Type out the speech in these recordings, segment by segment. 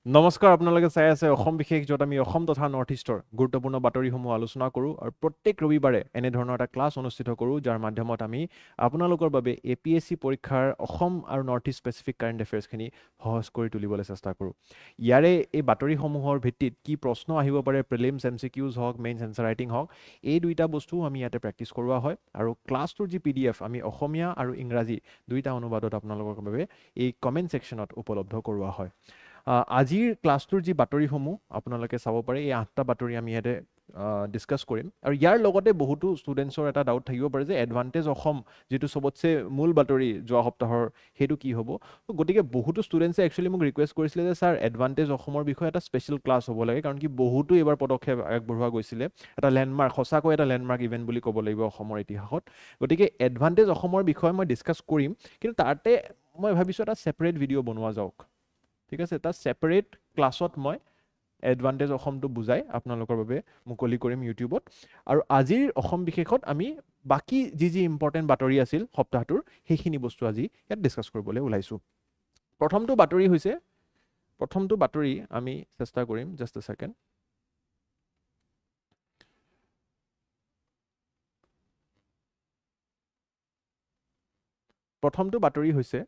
নমস্কাৰ আপোনালোকে চাই আছে অসম বিশেষ য'ত আমি অসম তথা নৰ্থ ইষ্টৰ গুৰুত্বপূৰ্ণ বাতৰিসমূহ আলোচনা কৰোঁ আৰু প্ৰত্যেক ৰবিবাৰে এনেধৰণৰ এটা ক্লাছ অনুষ্ঠিত কৰোঁ যাৰ মাধ্যমত আমি আপোনালোকৰ বাবে APSC পৰীক্ষাৰ অসম আৰু নৰ্থ ইষ্ট স্পেচিফিক কাৰেণ্ট এফেয়াৰ্ছখিনি সহজ কৰি তুলিবলৈ চেষ্টা কৰোঁ ইয়াৰে এই বাতৰিসমূহৰ ভিত্তিত কি প্ৰশ্ন আহিব পাৰে প্ৰিলিমছ MCQs হওক মেইনছ এনচাৰ ৰাইটিং হওক এই দুইটা বস্তু আমি ইয়াতে প্ৰেক্টিছ কৰোৱা হয় আৰু ক্লাছটোৰ যি PDF আমি অসমীয়া আৰু ইংৰাজী দুইটা অনুবাদত আপোনালোকৰ বাবে এই কমেণ্ট ছেকশ্যনত উপলব্ধ কৰোৱা হয় আজিৰ ক্লাছটোৰ যি বাতৰিসমূহ আপোনালোকে চাব পাৰে এই 8টা বাতৰি আমি ইয়াতে ডিছকাছ কৰিম আৰু ইয়াৰ লগতে বহুতো ষ্টুডেণ্টছৰ এটা ডাউট থাকিব পাৰে যে এডভান্টেজ অসম যেটো সবতছে মূল বাতৰি যোৱা সপ্তাহৰ হেতু কি হ'ব গতিকে বহুতো ষ্টুডেণ্টছে একচুয়ালি মোক ৰিকুৱেষ্ট কৰিছিল যে স্যাৰ এডভান্টেজ অসমৰ বিষয়ে এটা স্পেশাল ক্লাছ হ'ব লাগে কাৰণ কি বহুতো এবাৰ পদক্ষেপ আগবঢ়োৱা গৈছিল এটা ল্যান্ডমাৰ্ক সঁচাকৈ এটা ল্যান্ডমাৰ্ক ইভেন্ট বুলি ক'ব লাগিব অসমৰ ইতিহাসত গতিকে এডভান্টেজ অসমৰ বিষয়ে মই ডিছকাছ কৰিম কিন্তু তাতে মই ভাবিছো এটা সেপাৰেট ভিডিও বনোৱা যাওক ঠিক আছে এটা সেপাৰেট ক্লাছত মই এডভান্টেজ অসমটো বুজাই আপোনালোকৰ বাবে মুকলি কৰিম ইউটিউবত আৰু আজিৰ অসম বিশেষত আমি বাকি যি ইম্পৰ্টেন্ট বাতৰি আছিল সপ্তাহটোৰ সেইখিনি বস্তু আজি ইয়াত ডিসকাস কৰিবলৈ ওলাইছো প্ৰথমটো বাতৰি আমি চেষ্টা কৰিম জাস্ট আ সেকেন্ড প্ৰথমটো বাতৰি হৈছে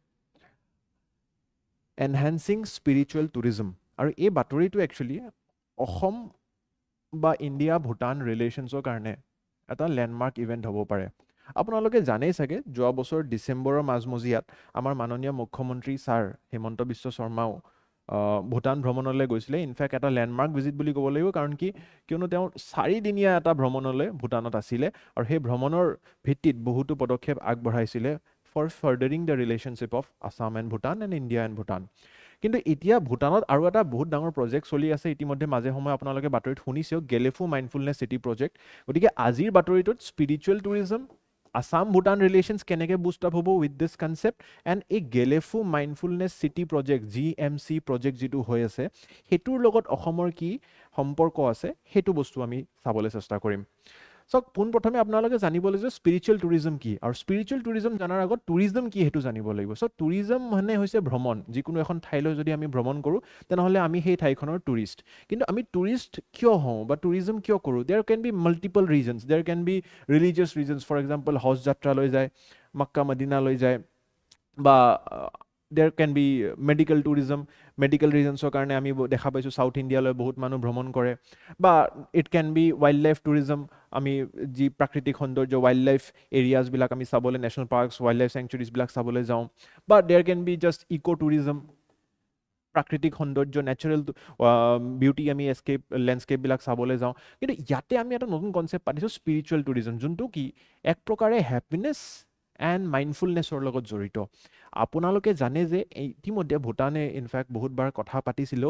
এনহান্সিং স্পিৰিচুৱেল টুৰিজম আৰু এই বাতৰিটো একচুয়ালি অসম বা ইন্ডিয়া ভুটান ৰিলেশনছৰ কাৰণে এটা ল্যান্ডমাৰ্ক ইভেন্ট হ'ব পাৰে আপোনালোকে জানেই চাগে যোৱা বছৰ ডিসেম্বৰৰ মাজমজিয়াত আমাৰ মাননীয় মুখ্যমন্ত্ৰী ছাৰ হেমন্ত বিশ্ব শৰ্মাও ভুটান ভ্ৰমণলৈ গৈছিলে ইনফ্যাক্ট এটা ল্যান্ডমাৰ্ক ভিজিট বুলি ক'ব লাগিব কাৰণ কি কিয়নো তেওঁ 4 দিনীয়া এটা ভ্ৰমণলৈ ভুটানত আছিলে আৰু সেই ভ্ৰমণৰ ভিত্তিত বহুতো পদক্ষেপ আগবঢ়াইছিলে for furthering the relationship of Assam and Bhutan and India and Bhutan. কিন্তু এতিয়া ভুটানত আৰু এটা বহুত ডাঙৰ প্ৰজেক্ট চলি আছে ইতিমধ্যে মাজে সময় আপোনালোকে বাতৰিত শুনিছেও গেলেফু মাইন্ডফুলনেছ সিটি প্ৰজেক্ট গতিকে আজিৰ বাতৰিটোত spiritual tourism Assam Bhutan relations কেনেকৈ বুষ্ট আপ হ'ব উইথ দিস কনসেপ্ট এণ্ড এই Gelephu mindfulness city project GMC project যেটো হৈ আছে হেতুৰ লগত অসমৰ কি সম্পৰ্ক আছে হেতু বস্তু আমি চাবলৈ চেষ্টা কৰিম সো পোন প্ৰথমে আপোনালোকে জানিব লাগিব স্পিৰিচুৱেল টুৰিজম কি আৰু স্পিৰিচুৱেল টুৰিজম জানাৰ আগত টুৰিজম কি হেতু জানিব লাগিব সো টুৰিজম মানে হৈছে ভ্ৰমণ যিকোনো এখন ঠাইলৈ যদি আমি ভ্ৰমণ কৰো তেনেহলে আমি সেই ঠাইখনৰ টুৰিষ্ট কিন্তু আমি টুৰিষ্ট কিয় হওঁ বা টুৰিজম কিয় কৰো there can be multiple reasons there can be religious reasons for example হজ যাত্ৰা লৈ যায় মক্কা মদিনা লৈ যায় বা there can be medical tourism medical reasons কাৰণে আমি দেখা পাইছো সাউথ ইন্ডিয়ালৈ বহুত মানুহ ভ্ৰমণ কৰে বা it can be wildlife tourism আমি যি প্ৰাকৃতিক সৌন্দৰ্য wildlife areas বিলাক আমি চাবলৈ national parks wildlife sanctuaries বিলাক চাবলৈ যাওঁ বা there can be just eco tourism প্ৰাকৃতিক সৌন্দৰ্য ন্যাচাৰাল বিউটি আমি এস্কেপ ল্যান্ডস্কেপ বিলাক চাবলৈ যাওঁ কিন্তু ইয়াতে আমি এটা নতুন কনসেপ্ট পাইছো স্পিৰিচুৱেল টুৰিজম যোনটো কি এক প্ৰকাৰে হ্যাপিনেস এণ্ড মাইন্ডফুলনেছৰ লগত জড়িত আপোনালোকে জানে যে ইতিমধ্যে ভুটানে ইনফ্যাক্ট বহুতবাৰ কথা পাতিছিল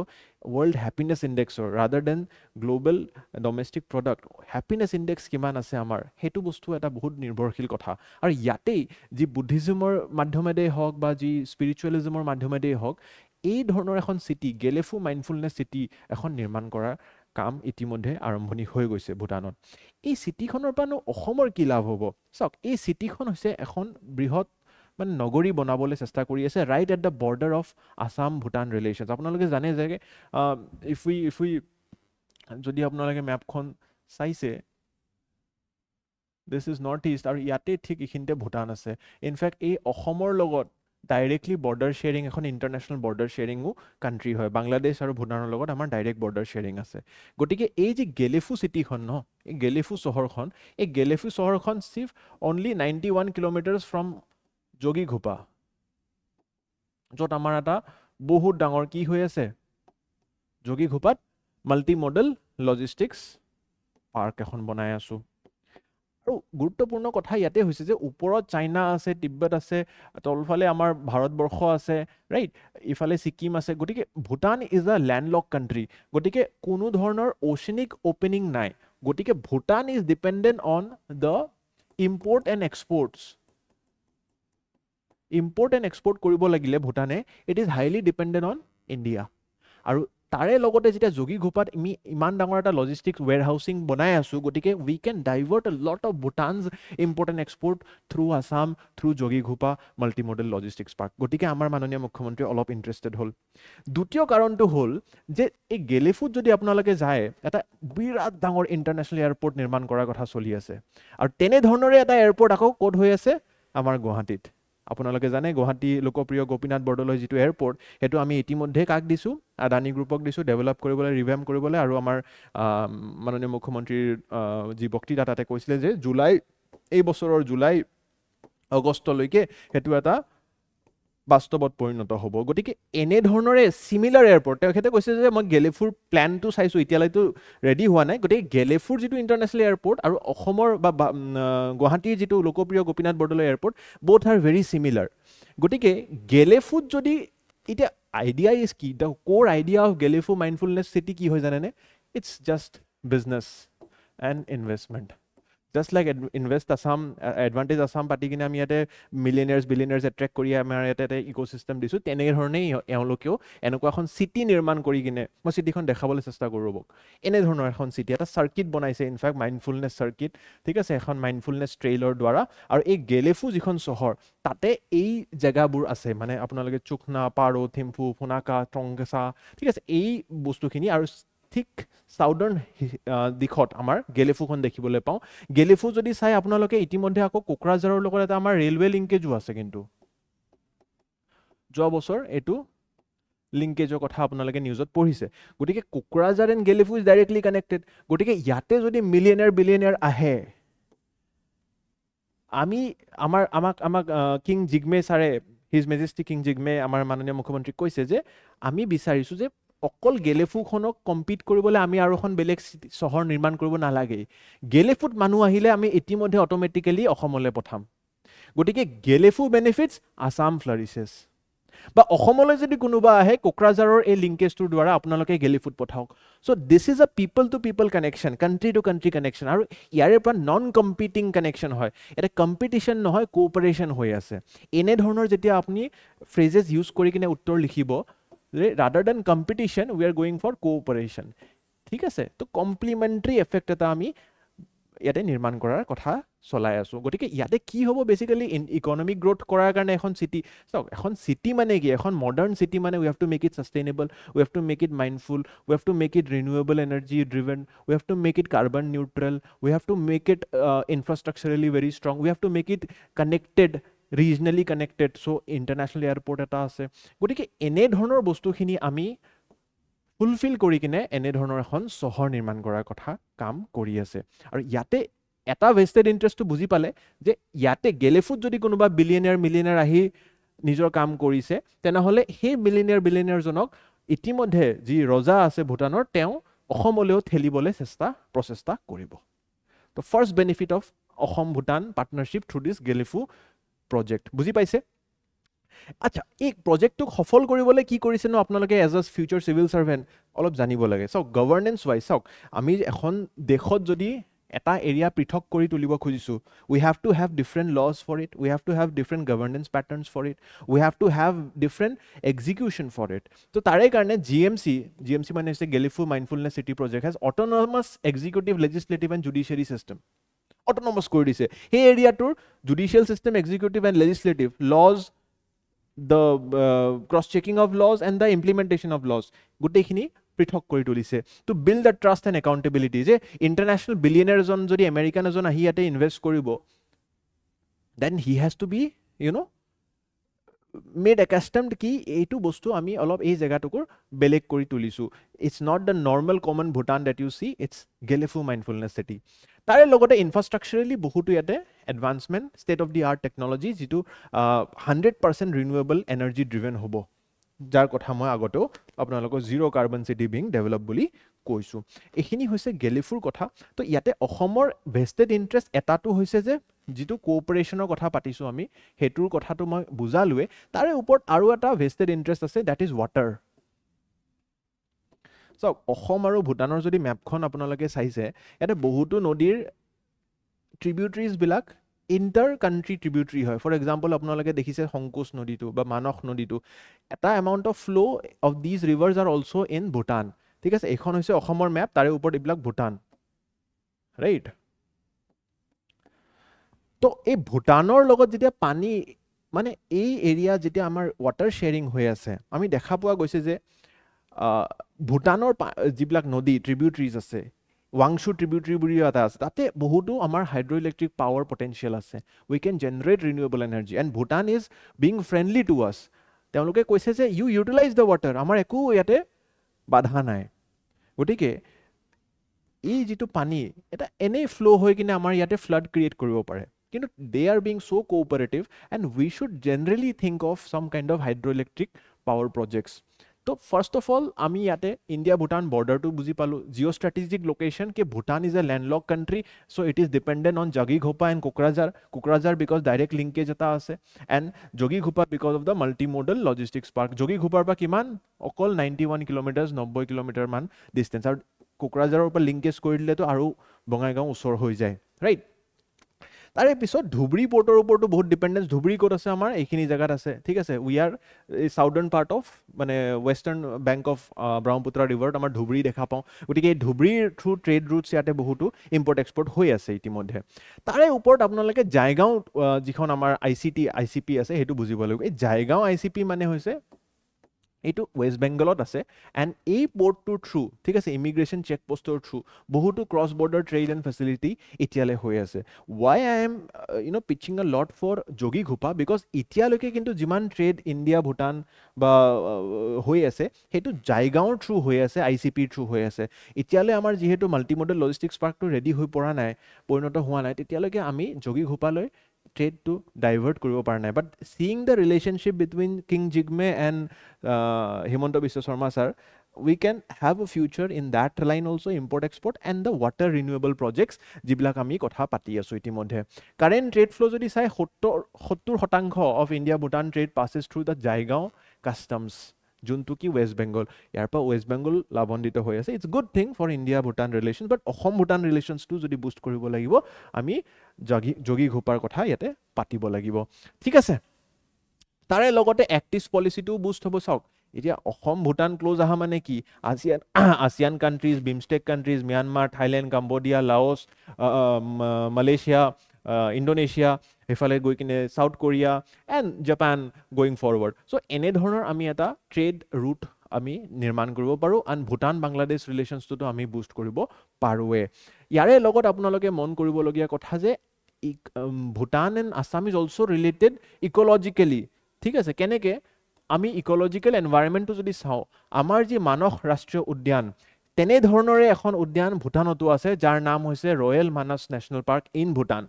ওয়াৰ্ল্ড হ্যাপিনেস ইনডেক্সৰ rather than global domestic product happiness index কিমান আছে আমাৰ হেতু বস্তু এটা বহুত নিৰ্ভৰশীল কথা আৰু ইয়াতেই যি বুদ্ধিজমৰ মাধ্যমেৰে হওক বা যি স্পিৰিচুৱেলিজমৰ মাধ্যমেৰে হওক এই ধৰণৰ এখন সিটি গেলেফু মাইন্ডফুলনেছ সিটি এখন নিৰ্মাণ কৰা কাম ইতিমধ্যে আৰম্ভণি হৈ গৈছে ভুটানত এই সিটিখনৰ পৰা অসমৰ কি লাভ হ'ব সক এই সিটিখন হৈছে এখন বৃহৎ মানে নগৰী বনাবলৈ চেষ্টা কৰি আছে right at the border of Assam Bhutan relations আপোনালোকে জানে যে ইফ উই যদি আপোনালোকে ম্যাপখন চাইছে দিস ইজ নৰ্থ ইষ্ট আৰু ইয়াতে ঠিক ইখিনতে ভুটান আছে ইনফ্যাক্ট এই অসমৰ লগত ডাইৰেক্টলি বৰ্ডাৰ শেয়াৰিং এখন ইন্টাৰনেশ্যনেল বৰ্ডাৰ শেয়াৰিংও কান্ট্ৰি হয় বাংলাদেশ আৰু ভুটানৰ লগত আমাৰ ডাইৰেক্ট বৰ্ডাৰ শেয়াৰিং আছে গতিকে এই যে গেলেফু সিটিখন ন এই গেলেফু চহৰখন Saif only 91 kilometres from Jogighopa য'ত আমাৰ এটা বহুত ডাঙৰ কি হৈ আছে যোগীঘোপাত মাল্টি মডেল লজিষ্টিক্স পাৰ্ক এখন বনাই আছো আৰু গুৰুত্বপূৰ্ণ কথা ইয়াতে হৈছে যে ওপৰত চাইনা আছে তিব্বত আছে তলফালে আমাৰ ভাৰতবৰ্ষ আছে ৰাইট ইফালে সিকিম আছে গতিকে Bhutan is a landlocked country গতিকে কোনো ধৰণৰ ওশেনিক ওপেনিং নাই গতিকে Bhutan is dependent on the import and exports import and export কৰিব লাগিলে ভুটানে it is highly dependent on India আৰু তাৰে লগতে যেতিয়া যোগীঘোপাত আমি ইমান ডাঙৰ এটা লজিষ্টিক্স ৱেৰহাউচিং বনাই আছোঁ, গতিকে we can divert a lot of Bhutan's import and export through Assam, through Jogighopa multi modal logistics park. গতিকে আমাৰ মাননীয় মুখ্যমন্ত্ৰী অলপ ইণ্টাৰেষ্টেড হ'ল। দ্বিতীয় কাৰণটো হ'ল যে এই গেলেফুত যদি আপোনালোকে যায়, এটা বিৰাট ডাঙৰ ইণ্টাৰনেশ্যনেল এয়াৰপৰ্ট নিৰ্মাণ কৰাৰ কথা চলি আছে, আৰু তেনেধৰণৰে এটা এয়াৰপৰ্ট আকৌ ক'ত হৈ আছে? আমাৰ গুৱাহাটীত। আপোনালোকে জানে গুৱাহাটী লোকপ্ৰিয় গোপীনাথ বৰদলৈ যিটো এয়াৰপৰ্ট, সেইটো আমি ইতিমধ্যে কাক দিছোঁ? আদানী গ্ৰুপক দিছোঁ, ডেভেলপ কৰিবলৈ, ৰিভেম্প কৰিবলৈ। আৰু আমাৰ মাননীয় মুখ্যমন্ত্ৰীৰ যি বক্তৃতা তাতে কৈছিলে যে এই বছৰৰ জুলাই আগষ্টলৈকে সেইটো এটা বাস্তৱত পৰিণত হ'ব। গতিকে এনেধৰণৰে চিমিলাৰ এয়াৰপৰ্ট, তেখেতে কৈছে যে মই গেলেফুৰ প্লেনটো চাইছোঁ, এতিয়ালৈতো ৰেডি হোৱা নাই। গতিকে গেলেফুৰ যিটো ইণ্টাৰনেশ্যনেল এয়াৰপৰ্ট আৰু অসমৰ বা গুৱাহাটীৰ যিটো লোকপ্ৰিয় Gopinath Bordoloi airport, both are very similar. গতিকে গেলেফুত যদি এতিয়া আইডিয়া ইজ কি, the core idea of Gelephu mindfulness city কি হয় জানেনে? It's just business and investment. Just like invest Assam, advantage Assam পাতি কিনে আমি ইয়াতে বিলিয়নাৰ্ছ এট্ৰেক্ট কৰি আমাৰ ইয়াতে এটা ইক'চিষ্টেম দিছোঁ, তেনেধৰণেই এওঁলোকেও এনেকুৱা এখন চিটি নিৰ্মাণ কৰি কিনে, মই চিটিখন দেখাবলৈ চেষ্টা কৰোঁ ৰ'বক। এনেধৰণৰ এখন চিটি, এটা চাৰ্কিট বনাইছে, ইনফেক্ট মাইণ্ডফুলনেছ চাৰ্কিট, ঠিক আছে, এখন মাইণ্ডফুলনেছ ট্ৰেইলৰ দ্বাৰা। আৰু এই গেলেফু যিখন চহৰ, তাতে এই জেগাবোৰ আছে, মানে আপোনালোকে চুকনা, পাৰো, থিম্ফু, ফুনাকা, টংকেচা, ঠিক আছে, এই বস্তুখিনি। আৰু ঠিক চাউদাৰ্ণ দিশত আমাৰ গেলেফুখন দেখিবলৈ পাওঁ। গেলেফু যদি চাই আপোনালোকে ইতিমধ্যে আকৌ কোকৰাঝাৰৰ লগত এটা আমাৰ ৰেলৱে লিংকেজো আছে, কিন্তু যোৱা বছৰ এইটো লিংকেজৰ কথা আপোনালোকে নিউজত পঢ়িছে। গতিকে Kokrajhar and Gelephu is directly connected. গতিকে ইয়াতে যদি বিলিয়নাৰ আহে, আমাক কিং জিগমে ছাৰে, হিজ মেজেষ্টি কিং জিগমে আমাৰ মাননীয় মুখ্যমন্ত্ৰীক কৈছে যে আমি বিচাৰিছোঁ যে অকল গেলেফুখনক কম্পিট কৰিবলৈ আমি আৰু এখন বেলেগ চহৰ নিৰ্মাণ কৰিব নালাগে। গেলেফুত মানুহ আহিলে আমি ইতিমধ্যে অট'মেটিকেলি অসমলৈ পঠাম। গতিকে গেলেফু বেনিফিটছ, আছাম ফ্লাৰিছেছ। বা অসমলৈ যদি কোনোবা আহে, কোকৰাঝাৰৰ এই লিংকেজটোৰ দ্বাৰা আপোনালোকে গেলেফুত পঠাওক। চ' this is a people to people connection, country to country connection. আৰু ইয়াৰে পৰা নন কম্পিটিং কানেকশ্যন হয়, এটা কম্পিটিশ্যন নহয়, কোঅপাৰেশ্যন হৈ আছে। এনেধৰণৰ যেতিয়া আপুনি ফ্ৰেজেছ ইউজ কৰি কিনে উত্তৰ লিখিব, rather than competition we are going for cooperation, ঠিক আছে। তো কমপ্লিমেণ্টাৰী এফেক্ট এটা আমি ইয়াতে নিৰ্মাণ কৰাৰ কথা চলাই আছোঁ। গতিকে ইয়াতে কি হ'ব, বেচিকেলি ইকনমিক গ্ৰ'থ কৰাৰ কাৰণে এখন চিটি, চাওক, এখন চিটি মানে কি, এখন মডাৰ্ণ চিটি মানে we have to make it sustainable, we have to make it mindful, we have to make it renewable energy driven, we have to make it carbon neutral, we have to make it infrastructurally very strong, we have to make it connected, regionally connected. So' international airport এটা আছে। গতিকে এনেধৰণৰ বস্তুখিনি আমি fulfil কৰি কিনে এনেধৰণৰ এখন চহৰ নিৰ্মাণ কৰাৰ কথা কাম কৰি আছে। আৰু ইয়াতে এটা ভেষ্টেড ইণ্টাৰেষ্টটো বুজি পালে যে ইয়াতে গেলেফুত যদি কোনোবা মিলিয়নাৰ আহি নিজৰ কাম কৰিছে, তেনেহ'লে সেই বিলিয়নাৰজনক ইতিমধ্যে যি ৰজা আছে ভূটানৰ, তেওঁ অসমলৈও ঠেলিবলৈ প্ৰচেষ্টা কৰিব। তো first benefit of Assam Bhutan partnership through this Gelephu project, বুজি পাইছে? আচ্ছা, এই প্ৰজেক্টটোক সফল কৰিবলৈ কি কৰিছে ন, আপোনালোকে as a future civil servant অলপ জানিব লাগে। চাওক, গভৰ্নেন্স ৱাইজ চাওক, আমি এখন দেশত যদি এটা এৰিয়া পৃথক কৰি তুলিব খুজিছোঁ, we have to have different laws for it, we have to have different governance patterns for it, we have to have different execution for it. তো তাৰে কাৰণে GMC মানে হৈছে Gelephu mindfulness city project has autonomous executive, legislative and judiciary system autonomous কৰি দিছে। সেই এৰিয়াটোৰ judicial system, executive and legislative, laws, the cross-checking of laws and the implementation of laws, গোটেইখিনি পৃথক কৰি তুলিছে। To build the trust and accountability, যে international billionaire এজন যদি আমেৰিকান এজন আহি ইয়াতে ইনভেষ্ট কৰিব, then he has to be made accustomed কি এইটো বস্তু আমি অলপ এই জেগাটোকোৰ বেলেগ কৰি তুলিছোঁ। It's not the normal common Bhutan that you see, it's Gelephu mindfulness city. তাৰে লগতে ইনফ্ৰাষ্ট্ৰাকচাৰেলি বহুতো ইয়াতে advancement, state of the art technology, যিটো 100% ৰিনিউৱেবল এনাৰ্জি ড্ৰিভেন হ'ব, যাৰ কথা মই আগতেও আপোনালোকক zero' carbon city being develop বুলি কৈছোঁ। এইখিনি হৈছে গেলেফুৰ কথা। তো ইয়াতে অসমৰ ভেষ্টেড ইণ্টাৰেষ্ট এটাটো হৈছে যে যিটো কোঅপাৰেশ্যনৰ কথা পাতিছোঁ আমি, সেইটোৰ কথাটো মই বুজালোৱে। তাৰে ওপৰত আৰু এটা ভেষ্টেড ইণ্টাৰেষ্ট আছে, ডেট ইজ ৱাটাৰ। চাওক, অসম আৰু ভূটানৰ যদি মেপখন আপোনালোকে চাইছে, ইয়াতে বহুতো নদীৰ ট্ৰিবিউটৰিজবিলাক ইণ্টাৰ কাণ্ট্ৰি ট্ৰিবিউটৰী হয় ফৰ এক্সাম্পল আপোনালোকে দেখিছে শংকোচ নদীটো বা মানস নদীটো এটা এমাউণ্ট অফ ফ্ল' of these reverse R also' in Bhutan ঠিক আছে এইখন হৈছে অসমৰ মেপ তাৰে ওপৰত এইবিলাক ভূটান ৰাইট তো এই ভূটানৰ লগত যেতিয়া পানী মানে এই এৰিয়া যেতিয়া আমাৰ ৱাটাৰ শ্বেয়াৰিং হৈ আছে আমি দেখা পোৱা গৈছে যে ভূটানৰ যিবিলাক নদী ট্ৰিবিউটৰিজ আছে ৱাংছু ট্ৰিবিউটৰি বুলি এটা আছে তাতে বহুতো আমাৰ হাইড্ৰ' ইলেক্ট্ৰিক পাৱাৰ পটেঞ্চিয়েল আছে we can generate renewable energy and Bhutan is being friendly to us তেওঁলোকে কৈছে যে ইউ ইউটিলাইজ দ্য ৱাটাৰ আমাৰ একো ইয়াতে বাধা নাই গতিকে এই যিটো পানী এটা এনেই ফ্ল' হৈ কিনে আমাৰ ইয়াতে ফ্লাড ক্ৰিয়েট কৰিব পাৰে কিন্তু they are being so' cooperative and we should generally think of some kind of hydro' electric power projects তো ফাৰ্ষ্ট অফ অল আমি ইয়াতে ইণ্ডিয়া ভূটান বৰ্ডাৰটো বুজি পালোঁ জিঅ' ষ্ট্ৰেটেজিক লোকেশ্যন কি Bhutan is a landlocked country so' it is dependent on Jogighopa and Kokrajhar because direct linkage এটা আছে and Jogighopa because of the multi modal logistics park জগিঘোপাৰ পৰা কিমান অকল 91 কিলোমিটাৰ 90 কিলোমিটাৰমান ডিষ্টেঞ্চ আৰু কোকৰাঝাৰৰ পৰা লিংকেজ কৰি দিলেতো আৰু বঙাইগাঁও ওচৰ হৈ যায় ৰাইট তাৰে পিছত ধুবুৰী পৰ্টৰ ওপৰতো বহুত ডিপেণ্ডেঞ্চ ধুবুৰী ক'ত আছে আমাৰ এইখিনি জেগাত আছে ঠিক আছে উই আৰ এই চাউদাৰ্ণ পাৰ্ট অফ মানে ৱেষ্টাৰ্ণ বেংক অফ ব্ৰহ্মপুত্ৰ ৰিভাৰত আমাৰ ধুবুৰী দেখা পাওঁ গতিকে এই ধুবুৰীৰ থ্ৰু ট্ৰেড ৰুটছ ইয়াতে বহুতো ইম্পৰ্ট এক্সপৰ্ট হৈ আছে ইতিমধ্যে তাৰে ওপৰত আপোনালোকে জাইগাঁও যিখন আমাৰ আই চি পি আছে সেইটো বুজিব লাগিব এই জাইগাঁও আই চি পি মানে হৈছে এইটো ৱেষ্ট বেংগলত আছে এণ্ড এই পৰ্টটোৰ থ্ৰু ঠিক আছে ইমিগ্ৰেশ্যন চেক পষ্টৰ থ্ৰু বহুতো cross border trade and facility এতিয়ালৈ হৈ আছে ৱাই আই এম পিচিং আ লট ফৰ জগিঘোপা বিকজ এতিয়ালৈকে কিন্তু যিমান ট্ৰেড ইণ্ডিয়া ভূটান বা হৈ আছে সেইটো জাইগাঁৱৰ থ্ৰু হৈ আছে আই চি পিৰ থ্ৰু হৈ আছে এতিয়ালৈ আমাৰ যিহেতু মাল্টিমডেল লজিষ্টিক্স পাৰ্কটো ৰেডি হৈ পৰা নাই পৰিণত হোৱা নাই তেতিয়ালৈকে আমি জগিঘোপালৈ ট্ৰেডটো ডাইভাৰ্ট কৰিব পৰা নাই but seeing the relationship between king Jigme and Himanta Biswa Sarma sir we can have a future in that line also import export and the water renewable projects যিবিলাক আমি কথা পাতি আছো ইতিমধ্যে কারেন্ট ট্রেড ফ্লো যদি চাই 70% of India Bhutan trade passes through the Jaigaon customs যোনটো কি ৱেষ্ট বেংগল ইয়াৰ পৰা ৱেষ্ট বেংগল লাভান্বিত হৈ আছে it's good thing for India Bhutan relation but Asom Bhutan ৰিলেশ্যনছটো যদি বুষ্ট কৰিব লাগিব আমি জগিঘোপাৰ কথা ইয়াতে পাতিব লাগিব ঠিক আছে তাৰে লগতে এক্টিছ পলিচিটোও বুষ্ট হ'ব চাওক এতিয়া অসম ভূটান ক্লোজ অহা মানে কি ASEAN countries BIMSTEC countries Myanmar Thailand Cambodia Laos Malaysia Indonesia সেইফালে গৈ কিনে South Korea and Japan going forward so' এনেধৰণৰ আমি এটা ট্ৰেড ৰুট আমি নিৰ্মাণ কৰিব পাৰোঁ এণ্ড ভূটান বাংলাদেশ ৰিলেশ্যনছটোতো আমি বুষ্ট কৰিব পাৰোঁৱে ইয়াৰে লগত আপোনালোকে মন কৰিবলগীয়া কথা যে Bhutan and Assam is also' related ecologically ঠিক আছে কেনেকৈ আমি ইক'লজিকেল এনভাইৰনমেণ্টটো যদি চাওঁ আমাৰ যি মানস ৰাষ্ট্ৰীয় উদ্যান তেনেধৰণৰে এখন উদ্যান ভূটানতো আছে যাৰ নাম হৈছে royal Manas national park in Bhutan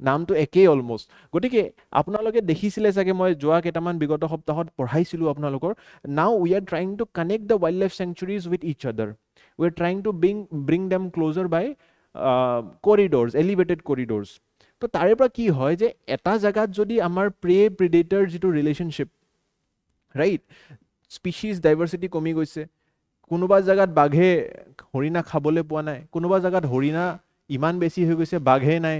নামটো একেই অলমষ্ট গতিকে আপোনালোকে দেখিছিলে চাগে মই যোৱা কেইটামান বিগত সপ্তাহত পঢ়াইছিলোঁ আপোনালোকৰ now we are trying to connect the wildlife sanctuaries with each other we are trying to bring them closer by corridors elevated corridors তো তাৰে পৰা কি হয় যে এটা জেগাত যদি আমাৰ প্ৰিডেটৰ যিটো ৰিলেশ্যনশ্বিপ ৰাইট স্পিচিজ ডাইভাৰ্চিটি কমি গৈছে কোনোবা জেগাত বাঘে হৰিণা খাবলৈ পোৱা নাই কোনোবা জেগাত হৰিণা ইমান বেছি হৈ গৈছে বাঘে নাই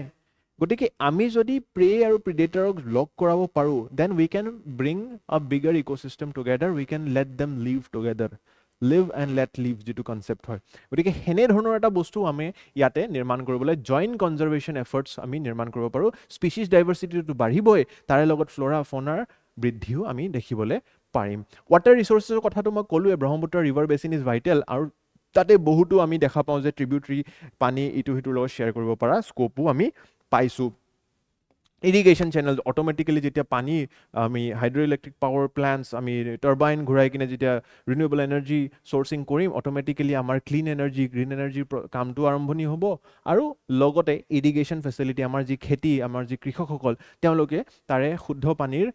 গতিকে আমি যদি প্ৰে আৰু প্ৰিডেটৰক লগ কৰাব পাৰোঁ then we can bring a bigger ecosystem together we can let them live together live and let live যিটো কনচেপ্ট হয় গতিকে সেনেধৰণৰ এটা বস্তু আমি ইয়াতে নিৰ্মাণ কৰিবলৈ জইণ্ট কনজাৰ্ভেশ্যন এফৰ্টছ আমি নিৰ্মাণ কৰিব পাৰোঁ স্পিচিজ ডাইভাৰ্চিটিটো বাঢ়িবই তাৰে লগত ফ্ল'ৰা ফ'নাৰ বৃদ্ধিও আমি দেখিবলৈ পাৰিম ৱাটাৰ ৰিচোৰ্চেছৰ কথাটো মই ক'লোৱে Brahmaputra river basin is vital আৰু তাতে বহুতো আমি দেখা পাওঁ যে ট্ৰিবিউটৰী পানী ইটো সিটোৰ লগত শ্বেয়াৰ কৰিব পৰা স্ক'পো আমি পাইছোঁ ইৰিগেশ্যন চেনেল অট'মেটিকেলি যেতিয়া পানী আমি হাইড্ৰ' ইলেক্ট্ৰিক পাৱাৰ প্লেণ্টছ আমি টাৰ্বাইন ঘূৰাই কিনে যেতিয়া ৰিনিউৱেবল এনাৰ্জি চ'ৰ্চিং কৰিম অট'মেটিকেলি আমাৰ ক্লিন এনাৰ্জি গ্ৰীণ এনাৰ্জিৰ কামটো আৰম্ভণি হ'ব আৰু লগতে ইৰিগেশ্যন ফেচিলিটি আমাৰ যি খেতি আমাৰ যি কৃষকসকল তেওঁলোকে তাৰে শুদ্ধ পানীৰ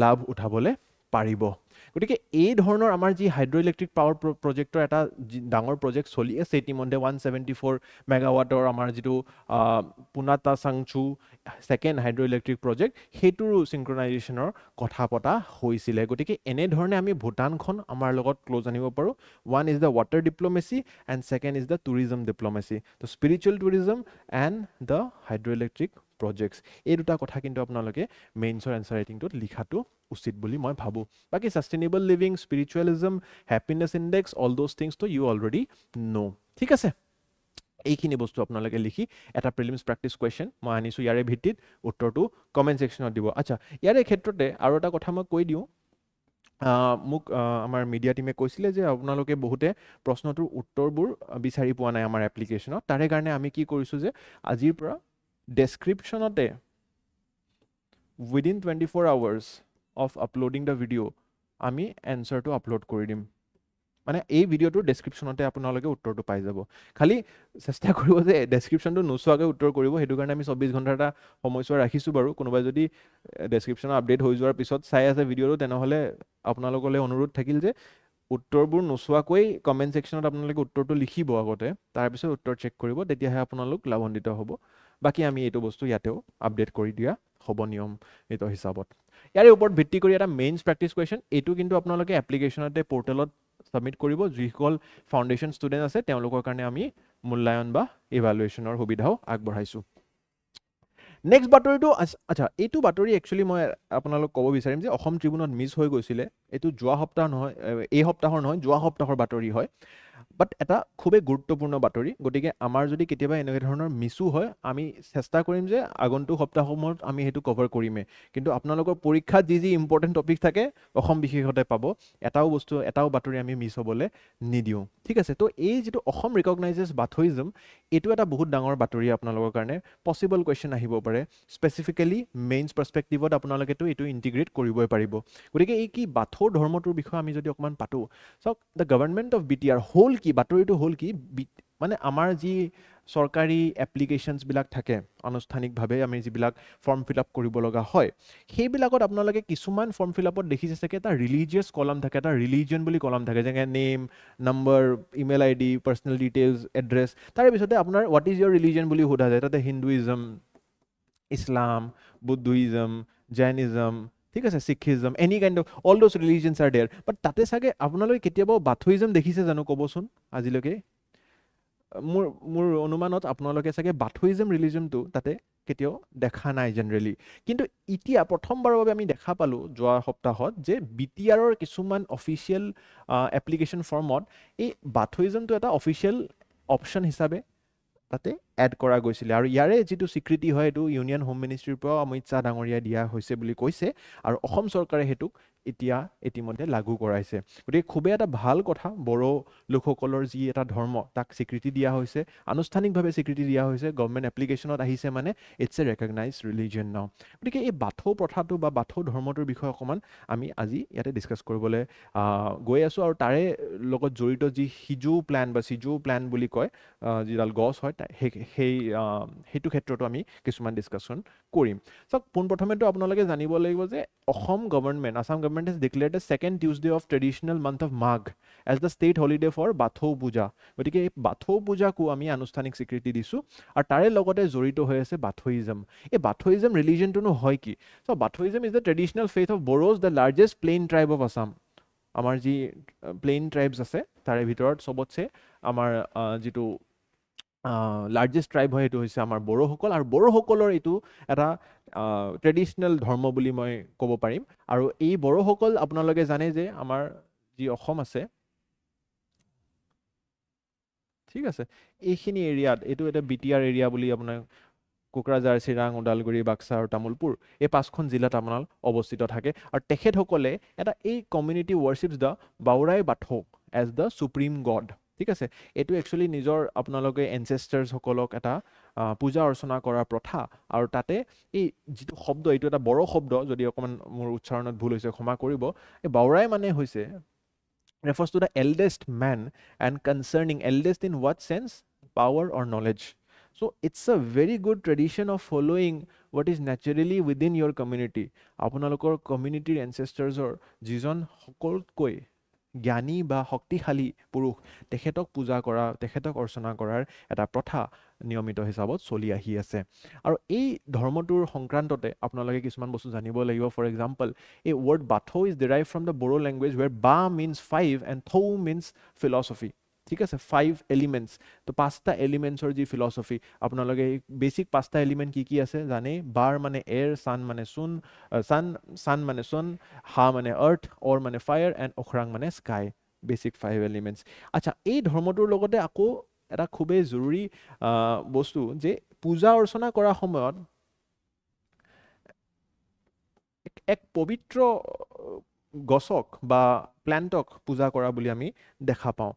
লাভ উঠাবলৈ পাৰিব গতিকে এই ধৰণৰ আমাৰ যি হাইড্ৰ' ইলেক্ট্ৰিক পাৱাৰ প্ৰজেক্টৰ এটা ডাঙৰ প্ৰজেক্ট চলি আছে ইতিমধ্যে 174 মেগাৱাটৰ আমাৰ যিটো পুনাতা চাংচু ছেকেণ্ড হাইড্ৰ' ইলেক্ট্ৰিক প্ৰজেক্ট সেইটোৰো চিংক্ৰনাইজেশ্যনৰ কথা পতা হৈছিলে গতিকে এনেধৰণে আমি ভূটানখন আমাৰ লগত ক্ল'জ আনিব পাৰোঁ one is the water diplomacy and second is the tourism diplomacy ত' spiritual tourism and the hydro' electric projects এই দুটা কথা কিন্তু আপোনালোকে মেইনছৰ এনসাৰ ৰাইটিংটোত লিখাটো উচিত বুলি মই ভাবো বাকি sustainable living spiritualism happiness index all those things to you already know ঠিক আছে এইখিনি বস্তু আপোনালোকে লিখি এটা প্ৰিলিমছ প্ৰেক্টিছ কোৱেশ্চন মই আনিছো ইয়াৰে ভিত্তিত উত্তৰটো কমেন্ট সেকশনত দিব আচ্ছা ইয়াৰে ক্ষেত্ৰতে আৰু এটা কথা মই কৈ দিও মোক আমাৰ মিডিয়া টিমে কৈছিলে যে আপোনালোকে বহুতে প্ৰশ্নটোৰ উত্তৰবোৰ বিচাৰি পোৱা নাই আমাৰ এপ্লিকেশনত তাৰে কাৰণে আমি কি কৰিছো যে আজিৰ পৰা ডেসক্ৰিপচনতে within 24 hours of uploading the video আমি এনসাৰটো আপলোড কৰি দিম মানে এই ভিডিওটোৰ ডেসক্ৰিপচনতে আপোনালোকে উত্তৰটো পাই যাব খালি চেষ্টা কৰিব যে ডেসক্ৰিপচনটো নোচোৱাকৈ উত্তৰ কৰিব হেতু কাৰণে আমি 24 ঘণ্টা এটা সময়ছোৱা ৰাখিছো বাৰু কোনোবাই যদি ডেসক্ৰিপচন আপডেট হৈ যোৱাৰ পিছত চাই আছে ভিডিওটো তেনেহলে আপোনালোকলৈ অনুৰোধ থাকিল যে উত্তৰবোৰ নোচোৱাকৈ কমেন্ট সেকশনত আপোনালোকে উত্তৰটো লিখিব আগতে তাৰ পিছত উত্তৰ চেক কৰিব তেতিয়াহে আপোনালোক লাভান্বিত হ'ব বাকি আমি এইটো বস্তু ইয়াতেও আপডেট কৰি দিয়া হ'ব নিয়ম এইটো হিচাপত ইয়াৰে ওপৰত ভিত্তি কৰি এটা মেইনছ প্ৰেক্টিছ কোৱেশ্চন এইটো কিন্তু আপোনালোকে এপ্লিকেশনতে পোৰ্টেলত সাবমিট কৰিব যিসকল ফাউন্ডেশন ষ্টুডেন্ট আছে তেওঁলোকৰ কাৰণে আমি মূল্যায়ন বা ইভালুৱেচনৰ সুবিধাও আগবঢ়াইছো নেক্সট বাতৰিটো আচ্ছা এইটো বাতৰি একচুয়ালি মই আপোনালোক ক'ব বিচাৰিম যে অসম ট্ৰিবিউনত মিছ হৈ গৈছিলে এইটো যোৱা সপ্তাহ নহয় এই সপ্তাহৰ নহয় যোৱা সপ্তাহৰ বাতৰি হয় বাট এটা খুবেই গুৰুত্বপূৰ্ণ বাতৰি গতিকে আমাৰ যদি কেতিয়াবা এনেকুৱা ধৰণৰ মিছু হয় আমি চেষ্টা কৰিম যে আগন্তুক সপ্তাহসমূহত আমি হেতু কভাৰ কৰিমে কিন্তু আপোনালোকৰ পৰীক্ষাত যি ইম্পৰ্টেন্ট টপিক থাকে অসম বিশেষতে পাব এটাও বাতৰি আমি মিছ হ'বলে নিদিও ঠিক আছে তো এই যেটো অসম ৰিকগনাইজেছ বাথোইজম এটো এটা বহুত ডাঙৰ বাতৰি আপোনালোকৰ কাৰণে পসিবল কোৱেশ্চন আহিব পাৰে স্পেসিফিক্যালি মেইনছ পাৰ্সপেক্টিভত আপোনালোকে তো এটো ইন্টিগ্ৰেট কৰিবই পাৰিব গতিকে এই কি বাথো ধৰ্মটোৰ বিষয়ে আমি যদি অকমান পাতো so the government of BTR হোল কি বাতৰিটো হোল কি মানে আমাৰ যি সৰকাৰি এপ্লিকেশনস বিলাক থাকে আনুষ্ঠানিকভাৱে আমি যিবিলাক ফৰ্ম ফিল আপ কৰিব লগা হয় সেইবিলাকত আপোনালোকে কিছুমান ফৰ্ম ফিল আপত দেখিছে থাকে এটা ৰিলিজিয়াছ কলাম থাকে এটা ৰিলিজন বুলি কলাম থাকে যেনে name number email ID personal details address তাৰে পিছতে আপোনাৰ হোৱাট ইজ ইয়োৰ ৰিলিজন বুলি সোধা যায় তাতে হিন্দুইজম ইছলাম বুদ্ধিজম জৈনিজম ঠিক আছে Sikhism any kind of all those religions are there but তাতে সাগে আপোনালোকে কেতিয়াবা বাথোইজম দেখিছে জানো কবচোন আজিলৈকে মোৰ অনুমানত আপোনালোকে সাগে বাথোইজম ৰিলিজনটো তাতে কেতিয়াও দেখা নাই জেনাৰেলি কিন্তু ইতিয়া প্ৰথমবাৰৰ বাবে আমি দেখা পালো যোৱা সপ্তাহত যে বিটিআৰৰ কিছুমান অফিচিয়েল এপ্লিকেশন ফৰ্মত এই বাথোইজমটো এটা অফিচিয়েল অপচন হিচাপে তাতে এড কৰা গৈছিল আৰু ইয়াৰে যেটো স্বীকৃতি হয় এটো ইউনিয়ন হোম মিনিষ্ট্ৰিৰ পৰা অমিত শাহ ডাঙৰীয়া দিয়া হৈছে বুলি কৈছে আৰু অসম চৰকাৰে হেতুক এতিয়া ইতিমধ্যে লাগু কৰাইছে গতিকে খুবেই এটা ভাল কথা বড় লোকসকলৰ যি এটা ধৰ্ম তাক স্বীকৃতি দিয়া হৈছে আনুষ্ঠানিকভাৱে স্বীকৃতি দিয়া হৈছে গভৰ্নমেন্ট এপ্লিকেশনত আহিছে মানে ইটস এ ৰেকগনাইজড ৰিলিজন নাও গতিকে এই বাথো প্ৰথাটো বা বাথো ধৰ্মটোৰ বিষয়ে অকমান আমি আজি ইয়াতে ডিসকাস কৰিবলৈ গৈ আছো আৰু তাৰে লগত জড়িত যি হিজু প্ল্যান বা সিজু প্ল্যান বুলি কয় যিডাল গছ হয় হেতু ক্ষেত্ৰটো আমি কিছুমান ডিসকাশন কৰিম সো পোনপ্ৰথমেটো আপোনালোকে জানিব লাগিব যে Assam government Assam government has declared the second Tuesday of traditional month of Magh as the state holiday for Batho Puja. গতিকে এই বাথো পূজা কো আমি আনুষ্ঠানিক স্বীকৃতি দিছো আৰু তাৰে লগতে জড়িত হৈ আছে বাথোইজম এই বাথোইজম ৰিলিজনটো নো হয় কি so Bathouism is the traditional faith of Bodos the largest plain tribe of Assam আমাৰ যি প্লেইন ট্ৰাইবস আছে তাৰে ভিতৰত সবতছে আমাৰ যেটো লাৰ্জেষ্ট ট্ৰাইব হয় এটো হৈছে আমাৰ বড়োসকল আৰু বড়োসকলৰ এটো এটা ট্ৰেডিশনেল ধৰ্ম বুলি মই ক'ব পাৰিম আৰু এই বড়োসকল আপোনালোকে জানে যে আমাৰ যি অসম আছে ঠিক আছে এইখিনি এৰিয়াত এটো এটা বিটিআৰ এৰিয়া বুলি আপোনাৰ কোকৰাঝাৰ চিৰাং ওদালগুৰি বাক্সা আৰু তামুলপুৰ এই পাঁচখন জিলাত আপোনাৰ অৱস্থিত থাকে আৰু তেখেতসকলে এটা এই কমিউনিটি ওয়াৰ্শিপস দা বাউৰাই বাথো এজ দা সুপ্ৰিম গড ঠিক আছে এটো একচুয়ালি নিজৰ আপোনালোকে এনসেস্টাৰ্স সকলক এটা পূজা অৰ্চনা কৰা প্ৰথা আৰু তাতে এই যেটো শব্দ এটো এটা বড় শব্দ যদি অকমান মোৰ উচ্চাৰণত ভুল হৈছে ক্ষমা কৰিব এই বাউৰাই মানে হৈছে refers to the eldest man and concerning eldest in what sense power or knowledge so it's a very good tradition of following what is naturally within your community আপোনালোকৰ কমিউনিটিৰ এনসেস্টাৰ্সৰ যিজন সকলকৈ জ্ঞানী বা শক্তিশালী পুৰুষ তেখেতক পূজা কৰা তেখেতক অৰ্চনা কৰাৰ এটা প্ৰথা নিয়মিত হিচাপত চলি আহি আছে আৰু এই ধৰ্মটোৰ সংক্ৰান্ততে আপোনালোকে কিছুমান বস্তু জানিব লাগিব for example a word batho is derived from the Boro language where ba means 5 and tho means philosophy ঠিক আছে 5 এলিমেন্টস তো 5টা এলিমেন্টছৰ যি ফিলসফি আপোনালোকে বেসিক 5টা এলিমেন্ট কি আছে জানে বাৰ মানে এয়াৰ সান মানে সান মানে sun হা মানে আৰ্থ অৰ মানে ফায়াৰ এণ্ড অখৰাং মানে স্কাই বেসিক 5 এলিমেন্টস আচ্ছা এই ধৰ্মটোৰ লগতে আকৌ এটা খুবেই জৰুৰী বস্তু যে পূজা অৰ্চনা কৰা সময়ত এক পবিত্ৰ গছক বা প্ল্যান্টক পূজা কৰা বুলি আমি দেখা পাওঁ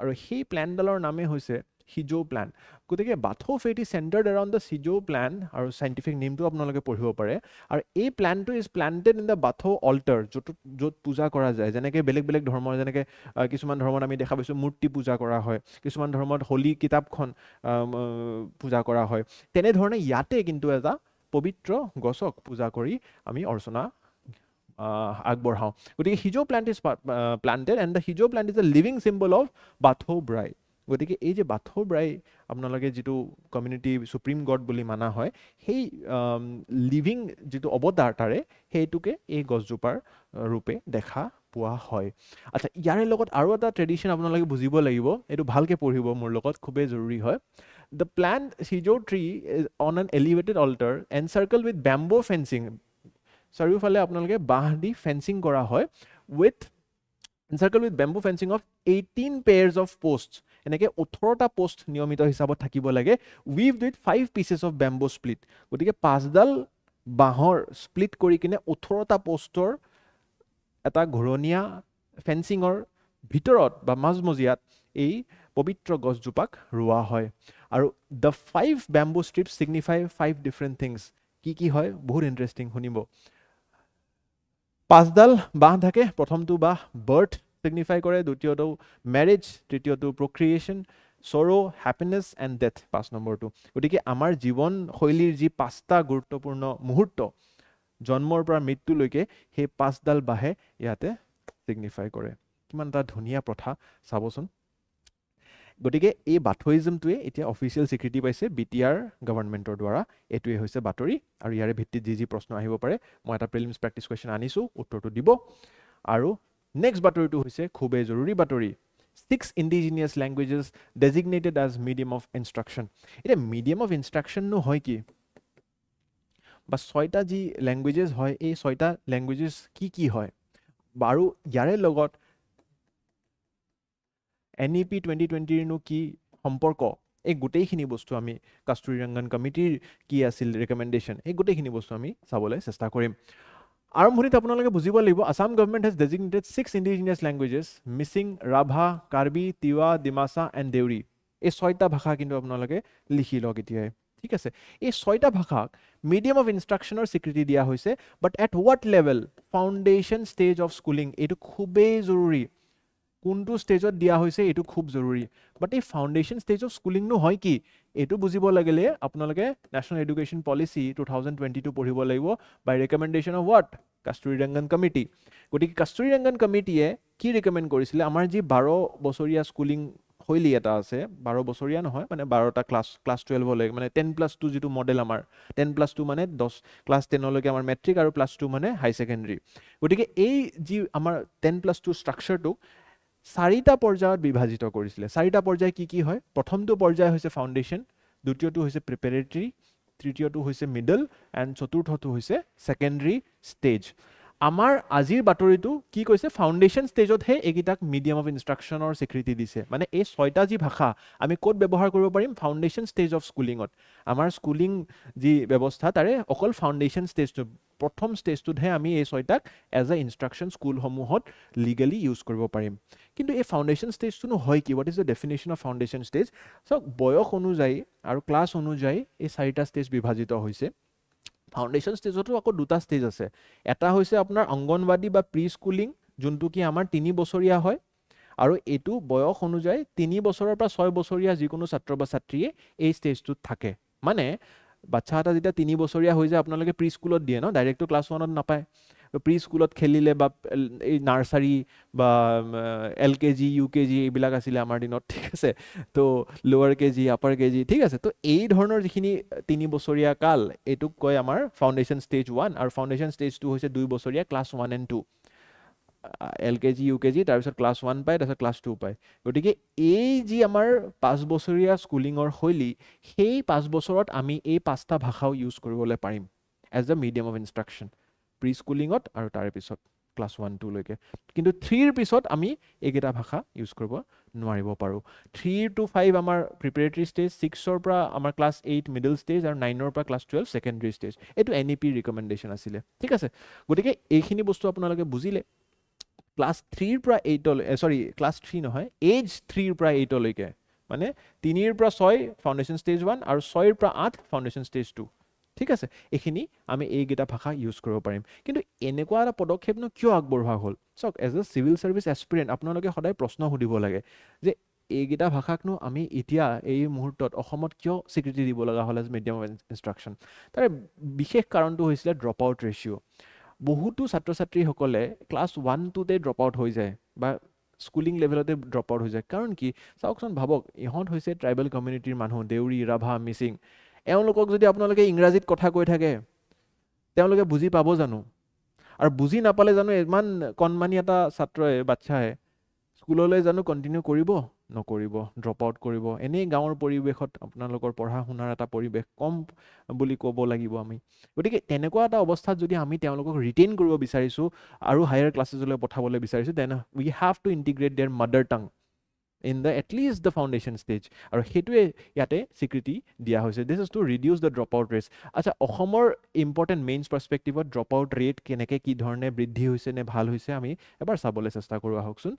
আৰু সেই প্ল্যান্টডালৰ নামে হৈছে সিজৌ প্ল্যান্ট গতিকে Bathou faith is centred around the Sijou plant আৰু সাইণ্টিফিক নেমটো আপোনালোকে পঢ়িব পাৰে আৰু এই প্ল্যান্টটো is planted in the Bathou altar য'ত পূজা কৰা যায় যেনেকৈ বেলেগ ধৰ্মৰ যেনেকৈ কিছুমান ধৰ্মত আমি দেখা পাইছোঁ মূৰ্তি পূজা কৰা হয় কিছুমান ধৰ্মত হোলী কিতাপখন পূজা কৰা হয় তেনেধৰণে ইয়াতে কিন্তু এটা পবিত্ৰ গছক পূজা কৰি আমি অৰ্চনা আগবঢ়াওঁ গতিকে Sijou plant is planted and the Sijou plant is a living symbol of Bathou Brai গতিকে এই যে বাথৌ ব্ৰাই আপোনালোকে যিটো কমিউনিটি সুপ্ৰিম গড বুলি মানা হয় সেই লিভিং যিটো অৱতাৰ তাৰে সেইটোকে এই গছজোপাৰ ৰূপে দেখা পোৱা হয় আচ্ছা ইয়াৰে লগত আৰু এটা ট্ৰেডিশ্যন আপোনালোকে বুজিব লাগিব এইটো ভালকৈ পঢ়িব মোৰ লগত খুবেই জৰুৰী হয় The plant Shijou tree is on an elevated altar encircled with bamboo fencing. চাৰিওফালে আপোনালোকে বাঁহ দি ফেন্সিং কৰা হয় with encircled with bamboo fencing of 18 pairs of posts. এনেকৈ 18টা পোষ্ট নিয়মিত হিচাপত থাকিব লাগে weaved with 5 pieces of bamboo split. গতিকে 5ডাল বাঁহৰ স্প্লিট কৰি কিনে 18টা পোষ্টৰ এটা ঘূৰণীয়া ফেন্সিঙৰ ভিতৰত বা মাজমজিয়াত এই পবিত্ৰ গছজোপাক ৰোৱা হয় আৰু the 5 bamboo strips signify 5 different things কি হয় বহুত ইন্টাৰেষ্টিং শুনিব 5ডাল বাঁহ থাকে প্ৰথমটো বাঁহ বাৰ্থ সিগনিফাই কৰে দ্বিতীয়টো ম্যাৰেজ তৃতীয়টো প্ৰক্ৰিয়েশ্যন sorrow happiness and death 5 নম্বৰটো গতিকে আমাৰ জীৱন শৈলীৰ যি 5টা গুৰুত্বপূৰ্ণ মুহূৰ্ত জন্মৰ পৰা মৃত্যুলৈকে সেই 5ডাল বাঁহে ইয়াতে সিগনিফাই কৰে কিমান এটা ধুনীয়া প্ৰথা চাবচোন গতিকে এই বাথৌইজমটোৱে এতিয়া অফিচিয়েল স্বীকৃতি পাইছে বিটিআৰ গভৰ্ণমেণ্টৰ দ্বাৰা এটোৱে হৈছে বাতৰি আৰু ইয়াৰে ভিত্তিত যি প্ৰশ্ন আহিব পাৰে মই এটা প্ৰিলিমছ প্ৰেক্টিছ কুৱেশ্যন আনিছো উত্তৰটো দিব আৰু নেক্সট বাতৰিটো হৈছে খুবেই জৰুৰী বাতৰি 6 indigenous languages designated as medium of instruction এটা medium of instruction নো হয় কি বা 6টা যি ল্যাঙ্গুৱেজেছ হয় এই 6টা ল্যাঙ্গুৱেজেছ কি হয় বাৰু ইয়াৰে লগত NEP 2020 নো কি সম্পৰ্ক এই গোটেইখিনি বস্তু আমি কস্তুৰী ৰংগন কমিটিৰ কি আছিল ৰিকমেন্ডেশন এই গোটেইখিনি বস্তু আমি চাবলৈ চেষ্টা কৰিম আৰম্ভণিত আপোনালোকে বুজিব লাগিব Assam government has designated 6 indigenous languages Mising Rabha Karbi Tiwa Dimasa and Deori এই 6টা ভাষা কিন্তু আপোনালোকে লিখি লওক এতিয়াই ঠিক আছে এই 6টা ভাষাক মিডিয়াম অফ ইনষ্ট্ৰাকচনৰ স্বীকৃতি দিয়া হৈছে but at what level foundation stage of schooling এইটো খুবেই জৰুৰী কোনটো ষ্টেজত দিয়া হৈছে এইটো খুব জৰুৰী বাট এই ফাউণ্ডেশ্যন ষ্টেজ অফ স্কুলিং নো হয় কি এইটো বুজিব লাগিলে আপোনালোকে ন্যাশনাল এডুকেশ্যন পলিচি 2022 পঢ়িব লাগিব by recommendation of what Kasturi Rangan committee গতিকে কস্তুৰী ৰংগন কমিটিয়ে কি ৰিকমেন্ড কৰিছিলে আমাৰ যি 12 বছৰীয়া স্কুলিং শৈলী এটা আছে 12 বছৰীয়া নহয় মানে 12টা ক্লাছ 12 লৈ মানে 10+2 যিটো মডেল আমাৰ 10+2 মানে 10 ক্লাছ 10 লৈকে আমাৰ মেট্ৰিক আৰু +2 মানে হাই সেকেন্ডাৰী গতিকে এই যি আমাৰ 10+2 ষ্ট্ৰাকচাৰটো 4টা পৰ্যায়ত বিভাজিত কৰিছিলে 4টা পৰ্যায় কি হয় প্ৰথমটো পৰ্যায় হৈছে ফাউণ্ডেশ্যন দ্বিতীয়টো হৈছে প্ৰিপাৰেটৰী তৃতীয়টো হৈছে মিডল এণ্ড চতুৰ্থটো হৈছে সেকেন্ডাৰী ষ্টেজ আমাৰ আজিৰ বাতৰিটো কি কৈছে ফাউণ্ডেশ্যন ষ্টেজত হে একিটাক মিডিয়াম অফ ইনষ্ট্ৰাকচনৰ স্বীকৃতি দিছে মানে এই 6টা যি ভাষা আমি ক'ত ব্যৱহাৰ কৰিব পাৰিম ফাউণ্ডেশ্যন ষ্টেজ অফ স্কুলিঙত আমাৰ স্কুলিং যি ব্যৱস্থা তাৰে অকল ফাউণ্ডেশ্যন ষ্টেজটো প্ৰথম ষ্টেজটোতহে আমি এই 6টাক এজ এ ইনষ্ট্ৰাকচন স্কুলসমূহত লিগেলি ইউজ কৰিব পাৰিম কিন্তু এই ফাউণ্ডেশ্যন ষ্টেজটো হয় কি what is the definition of foundation stage so বয়স অনুযায়ী আৰু ক্লাছ অনুযায়ী এই 4টা ষ্টেজ বিভাজিত হৈছে ফাউণ্ডেশ্যন ষ্টেজতো আকৌ দুটা ষ্টেজ আছে এটা হৈছে আপোনাৰ অংগনবাদী বা প্ৰি স্কুলিং যোনটো কি আমাৰ 3 বছৰীয়া হয় আৰু এটো বয়স অনুযায়ী 3 বছৰৰ পৰা 6 বছৰীয়া যিকোনো ছাত্ৰ বা ছাত্ৰীয়ে এই ষ্টেজটোত থাকে মানে বাচ্চা এটা যেতিয়া 3 বছৰীয়া হৈ যায় আপোনালোকে প্ৰি স্কুলত দিয়ে ন ডাইৰেক্ট ক্লাছ 1ত নাপায় প্ৰি স্কুলত খেলিলে বা এই নাৰ্সাৰী বা LKG UKG এইবিলাক আছিল আমাৰ দিনত ঠিক আছে তো লোৱাৰ কেজি আপাৰ কেজি ঠিক আছে তো এই ধৰণৰ যিখিনি 3 বছৰীয়া কাল এটুক কয় আমাৰ ফাউণ্ডেশ্যন ষ্টেজ 1 আৰু ফাউণ্ডেশ্যন ষ্টেজ 2 হৈছে 2 বছৰীয়া ক্লাছ 1 and 2 LKG UKG তাৰপিছত ক্লাছ 1 পায় তাৰপিছত ক্লাছ 2 পায় গতিকে এই যি আমাৰ 5 বছৰীয়া স্কুলিঙৰ শৈলী সেই 5 বছৰত আমি এই পাঁচটা ভাষাও ইউজ কৰিবলৈ পাৰিম as a medium of instruction pre স্কুলিঙত আৰু তাৰ পিছত ক্লাছ 1 2 লৈকে কিন্তু 3 ৰ পিছত আমি এইকেইটা ভাষা ইউজ কৰিব নোৱাৰিব পাৰোঁ 3 to 5 আমাৰ প্ৰিপেৰেটৰী ষ্টেজ 6ৰ পৰা আমাৰ ক্লাছ 8 মিডল ষ্টেজ আৰু 9ৰ পৰা ক্লাছ 12 ছেকেণ্ডাৰী ষ্টেজ এইটো NEP ৰিকমেণ্ডেশ্যন আছিলে ঠিক আছে গতিকে এইখিনি বস্তু আপোনালোকে বুজিলে ক্লাছ 3ৰ পৰা 8 ক্লাছ 3 নহয় এজ 3ৰ পৰা 8 লৈকে মানে 3ৰ পৰা 6 ফাউণ্ডেশ্যন ষ্টেজ 1 আৰু 6ৰ পৰা 8 ফাউণ্ডেশ্যন ষ্টেজ 2 ঠিক আছে এইখিনি আমি এইকেইটা ভাষা ইউজ কৰিব পাৰিম কিন্তু এনেকুৱা এটা পদক্ষেপনো কিয় আগবঢ়োৱা হ'ল চাওক এজ এ চিভিল ছাৰ্ভিচ এছপিৰেণ্ট আপোনালোকে সদায় প্ৰশ্ন সুধিব লাগে যে এইকেইটা ভাষাকনো আমি এতিয়া এই মুহূৰ্তত অসমত কিয় স্বীকৃতি দিব লগা হ'ল এজ মিডিয়াম অফ ইনষ্ট্ৰাকশ্যন তাৰ বিশেষ কাৰণটো হৈছিলে ড্ৰপ আউট ৰেচিঅ' বহুতো ছাত্ৰ ছাত্ৰীসকলে ক্লাছ 1-2তে ড্ৰপ আউট হৈ যায় বা স্কুলিং লেভেলতে ড্ৰপ আউট হৈ যায় কাৰণ কি চাওকচোন ভাবক ইহঁত হৈছে ট্ৰাইবেল কমিউনিটিৰ মানুহ দেউৰী ৰাভা মিচিং এওঁলোকক যদি আপোনালোকে ইংৰাজীত কথা কৈ থাকে তেওঁলোকে বুজি পাব জানো আৰু বুজি নাপালে জানো ইমান কণমানি এটা ছাত্ৰই বাচ্চাই স্কুললৈ জানো কণ্টিনিউ কৰিব নকৰিব ড্ৰপ আউট কৰিব এনেই গাঁৱৰ পৰিৱেশত আপোনালোকৰ পঢ়া শুনাৰ এটা পৰিৱেশ কম বুলি ক'ব লাগিব আমি গতিকে তেনেকুৱা এটা অৱস্থাত যদি আমি তেওঁলোকক ৰিটেইন কৰিব বিচাৰিছোঁ আৰু হায়াৰ ক্লাছেছলৈ পঠাবলৈ বিচাৰিছোঁ then we have to integrate their mother tongue in the at least the foundation stage আৰু হেতুৱে ইয়াতে স্বীকৃতি দিয়া হৈছে this is to reduce the dropout rates আচ্ছা অসমৰ ইম্পৰ্টেণ্ট মেইনছ পাৰ্সপেক্টিভত dropout rate কেনেকৈ কি ধৰণে বৃদ্ধি হৈছে নে ভাল হৈছে আমি এবাৰ চাবলৈ চেষ্টা কৰোঁ আহকচোন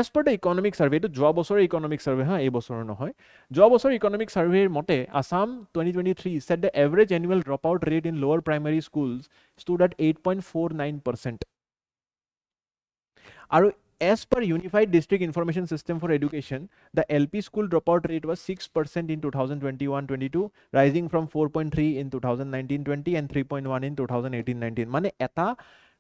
as per the economic survey এইটো যোৱা বছৰৰ ইকনমিক সাৰ্ভে হা এই বছৰৰ নহয় যোৱা বছৰৰ ইকনমিক সাৰ্ভেৰ মতে Assam 2023 said the average annual dropout rate in lower primary schools stood at 8.49% আৰু as per Unified District Information System for Education, the LP school dropout rate was 6% in 2021-22, rising from 4.3 in 2019-20 and 3.1 in 2018-19. মানে এটা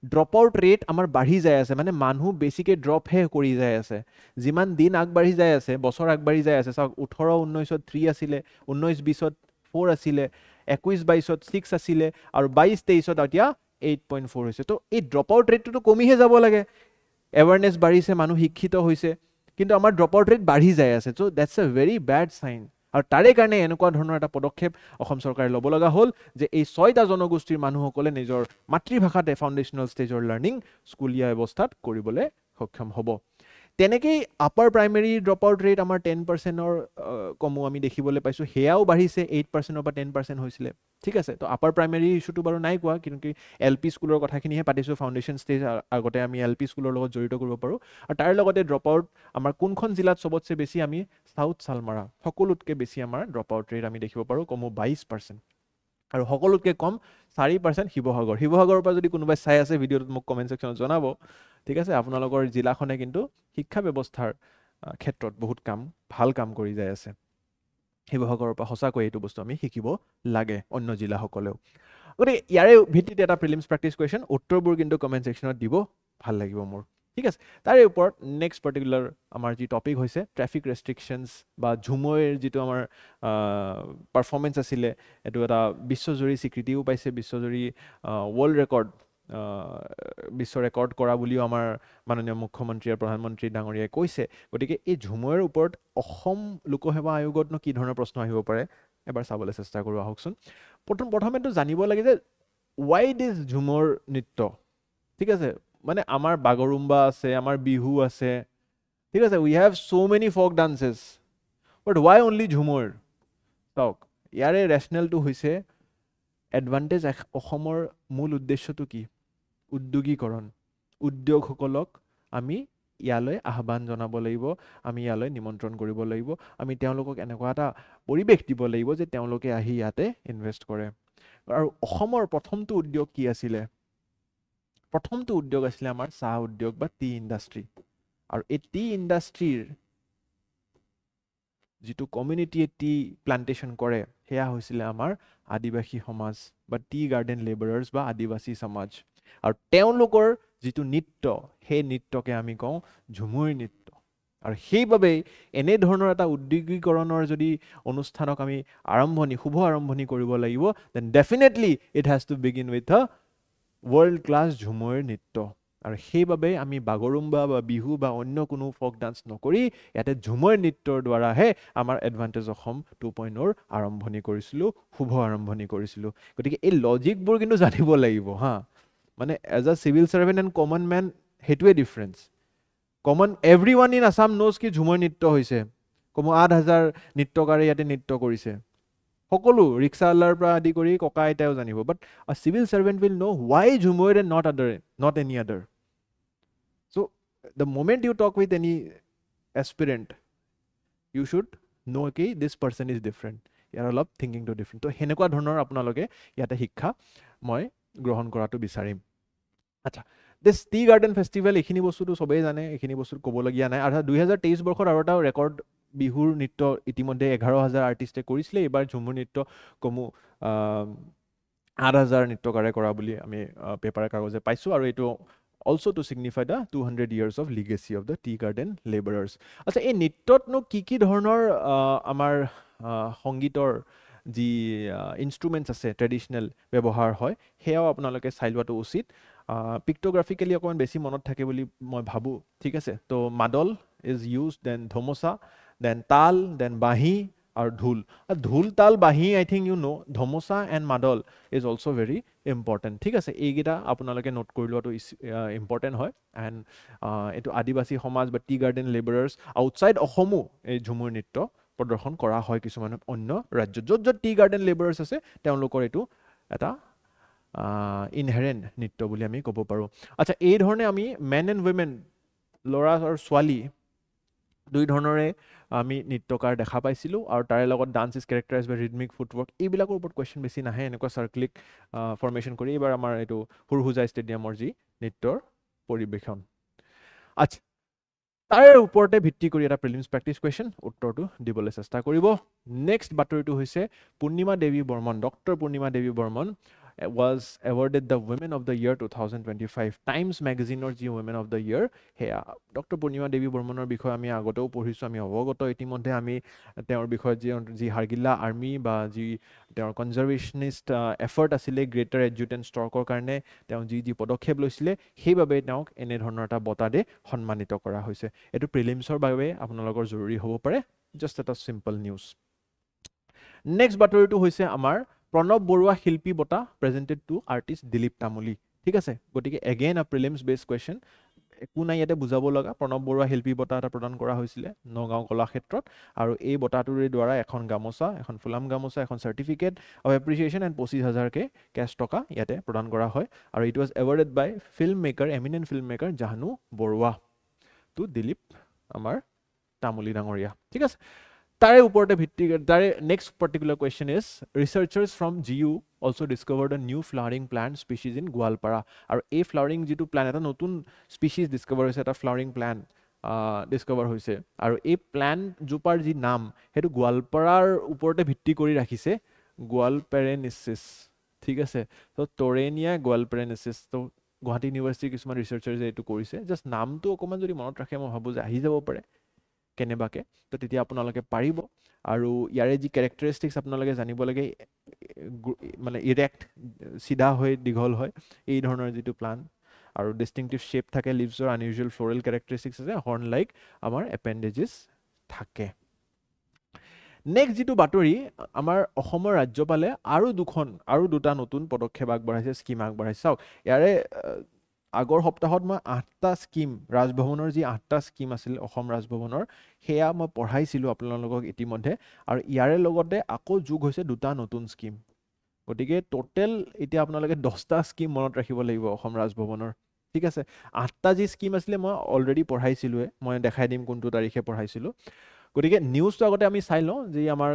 dropout rate আমাৰ বাঢ়ি যায় আছে মানে মানুহ বেছিকে ড্ৰপ হে কৰি যায় আছে যিমান দিন আগবাঢ়ি যায় আছে বছৰ আগবাঢ়ি যায় আছে চাওক 18-19ত 3 আছিলে 19-20ত 4 আছিলে 21-22ত 6 আছিলে আৰু 22-23ত এতিয়া 8.4 হৈছে তো এই dropout rate টো কমিহে যাব লাগে awareness বাঢ়িছে মানুহ শিক্ষিত হৈছে কিন্তু আমাৰ ড্ৰপ আউট ৰেট বাঢ়ি যায় আছে so that's a very bad sign আৰু তাৰে কাৰণে এনেকুৱা ধৰণৰ এটা পদক্ষেপ অসম চৰকাৰে ল'ব লগা হ'ল যে এই 6টা জনগোষ্ঠীৰ মানুহসকলে নিজৰ মাতৃভাষাতে ফাউণ্ডেশ্যনেল ষ্টেজৰ লাৰ্নিং স্কুলীয়া অৱস্থাত কৰিবলৈ সক্ষম হ'ব তেনেকেই upper primary drop out rate আমাৰ 10%ৰ কমো আমি দেখিবলৈ পাইছোঁ হেয়াও বাঢ়িছে 8%ৰ পৰা 10% হৈছিলে ঠিক আছে তো আপাৰ প্ৰাইমেৰী ইস্যুটো বাৰু নাই কোৱা কিন্তু LP স্কুলৰ কথাখিনিহে পাতিছোঁ ফাউণ্ডেশ্যন ষ্টেজ আগতে আমি LP স্কুলৰ লগত জড়িত কৰিব পাৰোঁ আৰু তাৰ লগতে ড্ৰপ আউট আমাৰ কোনখন জিলাত সবতছে বেছি আমি সাউথ সালমাৰা সকলোতকৈ বেছি আমাৰ ড্ৰপ আউট ৰেট আমি দেখিব পাৰোঁ কমো 22% আৰু সকলোতকৈ কম 4% শিৱসাগৰৰ পৰা যদি কোনোবাই চাই আছে ভিডিঅ'টোত মোক কমেণ্ট ছেকশ্যনত জনাব ঠিক আছে আপোনালোকৰ জিলাখনে কিন্তু শিক্ষা ব্যৱস্থাৰ ক্ষেত্ৰত বহুত ভাল কাম কৰি যায় আছে শিৱসাগৰৰ পৰা সঁচাকৈ এইটো বস্তু আমি শিকিব লাগে অন্য জিলাসকলেও গতিকে ইয়াৰে ভিত্তিত এটা প্ৰিলিমছ প্ৰেক্টিছ কুৱেশ্যন উত্তৰবোৰ কিন্তু কমেণ্ট ছেকশ্যনত দিব ভাল লাগিব মোৰ ঠিক আছে তাৰে ওপৰত নেক্সট পাৰ্টিকুলাৰ আমাৰ যি টপিক হৈছে ট্ৰেফিক ৰেষ্ট্ৰিকশ্যনছ বা ঝুমৈৰ যিটো আমাৰ পাৰফৰ্মেঞ্চ আছিলে এইটো এটা বিশ্বজুৰি স্বীকৃতিও পাইছে বিশ্বজুৰি ৱৰ্ল্ড ৰেকৰ্ড বিশ্ব ৰেকৰ্ড কৰা বুলিও আমাৰ মাননীয় মুখ্যমন্ত্ৰী আৰু প্ৰধানমন্ত্ৰী ডাঙৰীয়াই কৈছে গতিকে এই ঝুমৈৰ ওপৰত অসম লোকসেৱা আয়োগতনো কি ধৰণৰ প্ৰশ্ন আহিব পাৰে এবাৰ চাবলৈ চেষ্টা কৰোঁ আহকচোন প্ৰথমেতো জানিব লাগে যে ৱাই দিছ ঝুমৰ নৃত্য ঠিক আছে মানে আমাৰ বাগৰুম্বা আছে আমাৰ বিহু আছে ঠিক আছে we have so many folk dances but why only Jhumur চাওক ইয়াৰে ৰেচনেলটো হৈছে এডভান্টেজ অসমৰ মূল উদ্দেশ্যটো কি উদ্যোগীকৰণ উদ্যোগসকলক আমি ইয়ালৈ আহ্বান জনাব লাগিব আমি ইয়ালৈ নিমন্ত্ৰণ কৰিব লাগিব আমি তেওঁলোকক এনেকুৱা এটা পৰিৱেশ দিব লাগিব যে তেওঁলোকে আহি ইয়াতে ইনভেষ্ট কৰে আৰু অসমৰ প্ৰথমটো উদ্যোগ কি আছিলে প্ৰথমটো উদ্যোগ আছিলে আমাৰ চাহ উদ্যোগ বা টি ইণ্ডাষ্ট্ৰী আৰু এই টি ইণ্ডাষ্ট্ৰীৰ যিটো কমিউনিটিয়ে টি প্লান্টেশ্যন কৰে সেয়া হৈছিলে আমাৰ আদিবাসী সমাজ বা টি গাৰ্ডেন লেবাৰাৰ্ছ বা আদিবাসী সমাজ আৰু তেওঁলোকৰ যিটো নৃত্য সেই নৃত্যকে আমি কওঁ ঝুমুৰ নৃত্য আৰু সেইবাবেই এনেধৰণৰ এটা উদ্যোগীকৰণৰ যদি অনুষ্ঠানক আমি শুভ আৰম্ভণি কৰিব লাগিব then definitely it has to begin with a world class Jhumur নৃত্য আৰু সেইবাবে আমি বাগৰুম্বা বা বিহু বা অন্য কোনো ফক ডান্স নকৰি ইয়াতে ঝুমুৰ নৃত্যৰ দ্বাৰাহে আমাৰ এডভান্টেজ অসম 2.0 আৰম্ভণি কৰিছিলোঁ, শুভ আৰম্ভণি কৰিছিলোঁ। গতিকে এই লজিকবোৰ কিন্তু জানিব লাগিব হা, মানে as a civil servant and common man সেইটোৱে ডিফাৰেঞ্চ। Common everyone in Assam knows কি ঝুমুৰ নৃত্য হৈছে, কমেও 8,000 নৃত্যকাৰে ইয়াতে নৃত্য কৰিছে, সকলো ৰিক্সাৱালাৰ পৰা আদি কৰি ককা আইতাও জানিব, but a civil servant will know' why Jhumur and not any other. So' the moment you talk with any aspirant you should know' কি দিছ পাৰ্চন ইজ ডিফাৰেণ্ট, ইয়াৰ অলপ থিংকিংটো ডিফাৰেণ্ট। তো সেনেকুৱা ধৰণৰ আপোনালোকে ইয়াতে শিক্ষা মই গ্ৰহণ কৰাটো বিচাৰিম। আচ্ছা, দিছ টি গাৰ্ডেন ফেষ্টিভেল, এইখিনি বস্তুটো চবেই জানে, এইখিনি বস্তুত ক'বলগীয়া নাই। আৰু 2023 বৰ্ষত আৰু এটা ৰেকৰ্ড বিহুৰ নৃত্য ইতিমধ্যে 11,000 আৰ্টিষ্টে কৰিছিলে, এইবাৰ ঝুমুৰ নৃত্য কমেও 8,000 নৃত্যকাৰে কৰা বুলি আমি পেপাৰ কাগজে পাইছোঁ। আৰু এইটো also to signify the 200 years of legacy of the tea garden laborers. আচ্ছা, এই নৃত্যতনো কি ধৰণৰ আমাৰ সংগীতৰ যি ইনষ্ট্ৰুমেণ্টছ আছে ট্ৰেডিশ্যনেল ব্যৱহাৰ হয় সেয়াও আপোনালোকে চাই লোৱাটো উচিত। পিক্টোগ্ৰাফিকেলি অকণমান বেছি মনত থাকে বুলি মই ভাবোঁ, ঠিক আছে। তো মাদল ইজ ইউজ, দেন ধমোচা, দেন তাল, দেন বাঁহী আৰু ঢোল। ঢোল, তাল, বাঁহী আই থিংক ইউ ন', ধমোচা এণ্ড মাদল ইজ অলছ' ভেৰি ইম্পৰ্টেণ্ট, ঠিক আছে। এইকেইটা আপোনালোকে নোট কৰি লোৱাটো ইম্পৰ্টেণ্ট হয়। এণ্ড এইটো আদিবাসী সমাজ বা টি গাৰ্ডেন লেবাৰাৰ্ছ আউটছাইড অসমো এই ঝুমুৰ নৃত্য প্ৰদৰ্শন কৰা হয় কিছুমান অন্য ৰাজ্যত। য'ত টি গাৰ্ডেন লেবাৰাৰ্ছ আছে তেওঁলোকৰ এইটো এটা ইনহেৰেণ্ট নৃত্য বুলি আমি ক'ব পাৰোঁ। আচ্ছা, এই ধৰণে আমি মেন এণ্ড উইমেন, ল'ৰা আৰু ছোৱালী দুই ধৰণৰে আমি নৃত্যকাৰ দেখা পাইছিলোঁ। আৰু তাৰে লগত dance is characterise by rhythmic footwork, এইবিলাকৰ ওপৰত কুৱেশ্যন বেছি নাহে এনেকুৱা চাৰ্কলিক ফৰ্মেশ্যন কৰি। এইবাৰ আমাৰ এইটো হুৰহুজা ষ্টেডিয়ামৰ যি নৃত্যৰ পৰিৱেশন। আচ্ছা, তাৰে ওপৰতে ভিত্তি কৰি এটা প্ৰিলিমছ প্ৰেক্টিছ কুৱেশ্যন উত্তৰটো দিবলৈ চেষ্টা কৰিব। নেক্সট বাতৰিটো হৈছে Purnima Devi Barman, doctor Purnima Devi Barman was awarded the Women of the Year 2025 Times মেগাজিনৰ যি Women of the Year সেয়া ডক্টৰ পূৰ্ণিমা দেৱী বৰ্মনৰ বিষয়ে আমি আগতেও পঢ়িছোঁ, আমি অৱগত ইতিমধ্যে। আমি তেওঁৰ বিষয়ে যি হাৰ্গিলা আৰ্মি বা যি তেওঁৰ কনজাৰ্ভেশ্যনিষ্ট এফৰ্ট আছিলে গ্ৰেটাৰ এডজুটেণ্ট ষ্টৰ্কৰ কাৰণে তেওঁ যি পদক্ষেপ লৈছিলে সেইবাবে তেওঁক এনেধৰণৰ এটা বঁটা দি সন্মানিত কৰা হৈছে। এইটো প্ৰিলিমছৰ বাবে আপোনালোকৰ জৰুৰী হ'ব পাৰে, জাষ্ট এটা চিম্পল নিউজ। নেক্সট বাতৰিটো হৈছে আমাৰ Pranab Barua Shilpi Bota presented to artist Dilip Tamuli, ঠিক আছে। গতিকে এগেইন আ প্ৰিলিমছ বেছড কুৱেশ্যন, একো নাই ইয়াতে বুজাব লগা। প্ৰণৱ বৰুৱা শিল্পী বঁটা এটা প্ৰদান কৰা হৈছিলে নগাঁও কলাক্ষেত্ৰত, আৰু এই বঁটাটোৰ দ্বাৰা এখন গামোচা, এখন ফুলাম গামোচা, এখন certificate of appreciation and 25,000 cash টকা ইয়াতে প্ৰদান কৰা হয়। আৰু it was awarded by film maker, eminent film maker Jahnu Barua to Dilip আমাৰ তামুলী ডাঙৰীয়া, ঠিক আছে। তাৰে ওপৰতে ভিত্তি তাৰে next particular question is researchers from GU also' discovered a new flowering plant species in Goalpara. আৰু এই ফ্লাৱাৰিং যিটো প্লাণ্ট, এটা নতুন স্পেচিছ ডিস্কভাৰ হৈছে, এটা ফ্লাৱাৰিং প্লাণ্ট ডিস্কভাৰ হৈছে। আৰু এই প্লাণ্টজোপাৰ যি নাম সেইটো গোৱালপাৰাৰ ওপৰতে ভিত্তি কৰি ৰাখিছে, গোৱালপেৰেনিচিছ, ঠিক আছে। ত' টৰেনিয়া গোৱালপেৰেনিচিছ। ত' গুৱাহাটী ইউনিভাৰ্চিটিৰ কিছুমান ৰিচাৰ্চাৰ্ছে এইটো কৰিছে। জাষ্ট নামটো অকণমান যদি মনত ৰাখে মই ভাবোঁ যে আহি যাব পাৰে কেনেবাকৈ, তো তেতিয়া আপোনালোকে পাৰিব। আৰু ইয়াৰে যি কেৰেক্টাৰিষ্টিক্স আপোনালোকে জানিব লাগে, মানে ইৰেক্ট, চিধা হৈ দীঘল হয় এই ধৰণৰ যিটো প্লাণ্ট, আৰু ডিষ্টিংটিভ শ্বেপ থাকে, লিভছৰ আনইউজুৱেল ফ্ল'ৰেল কেৰেক্টাৰিষ্টিক্স আছে, হৰ্ণ লাইক আমাৰ এপেণ্ডেজেছ থাকে। নেক্সট যিটো বাতৰি, আমাৰ অসমৰ ৰাজ্যপালে আৰু দুটা নতুন পদক্ষেপ আগবঢ়াইছে, স্কিম আগবঢ়াইছে। চাওক, ইয়াৰে আগৰ সপ্তাহত মই 8টা স্কিম, ৰাজভৱনৰ যি 8টা স্কিম আছিল অসম ৰাজভৱনৰ, সেয়া মই পঢ়াইছিলোঁ আপোনালোকক ইতিমধ্যে। আৰু ইয়াৰে লগতে আকৌ যোগ হৈছে 2টা নতুন স্কিম। গতিকে টোটেল এতিয়া আপোনালোকে 10টা স্কিম মনত ৰাখিব লাগিব অসম ৰাজভৱনৰ, ঠিক আছে। 8টা যি স্কিম আছিলে মই অলৰেডি পঢ়াইছিলোঁৱে, মই দেখাই দিম কোনটো তাৰিখে পঢ়াইছিলোঁ। গতিকে নিউজটো আগতে আমি চাই লওঁ যে আমাৰ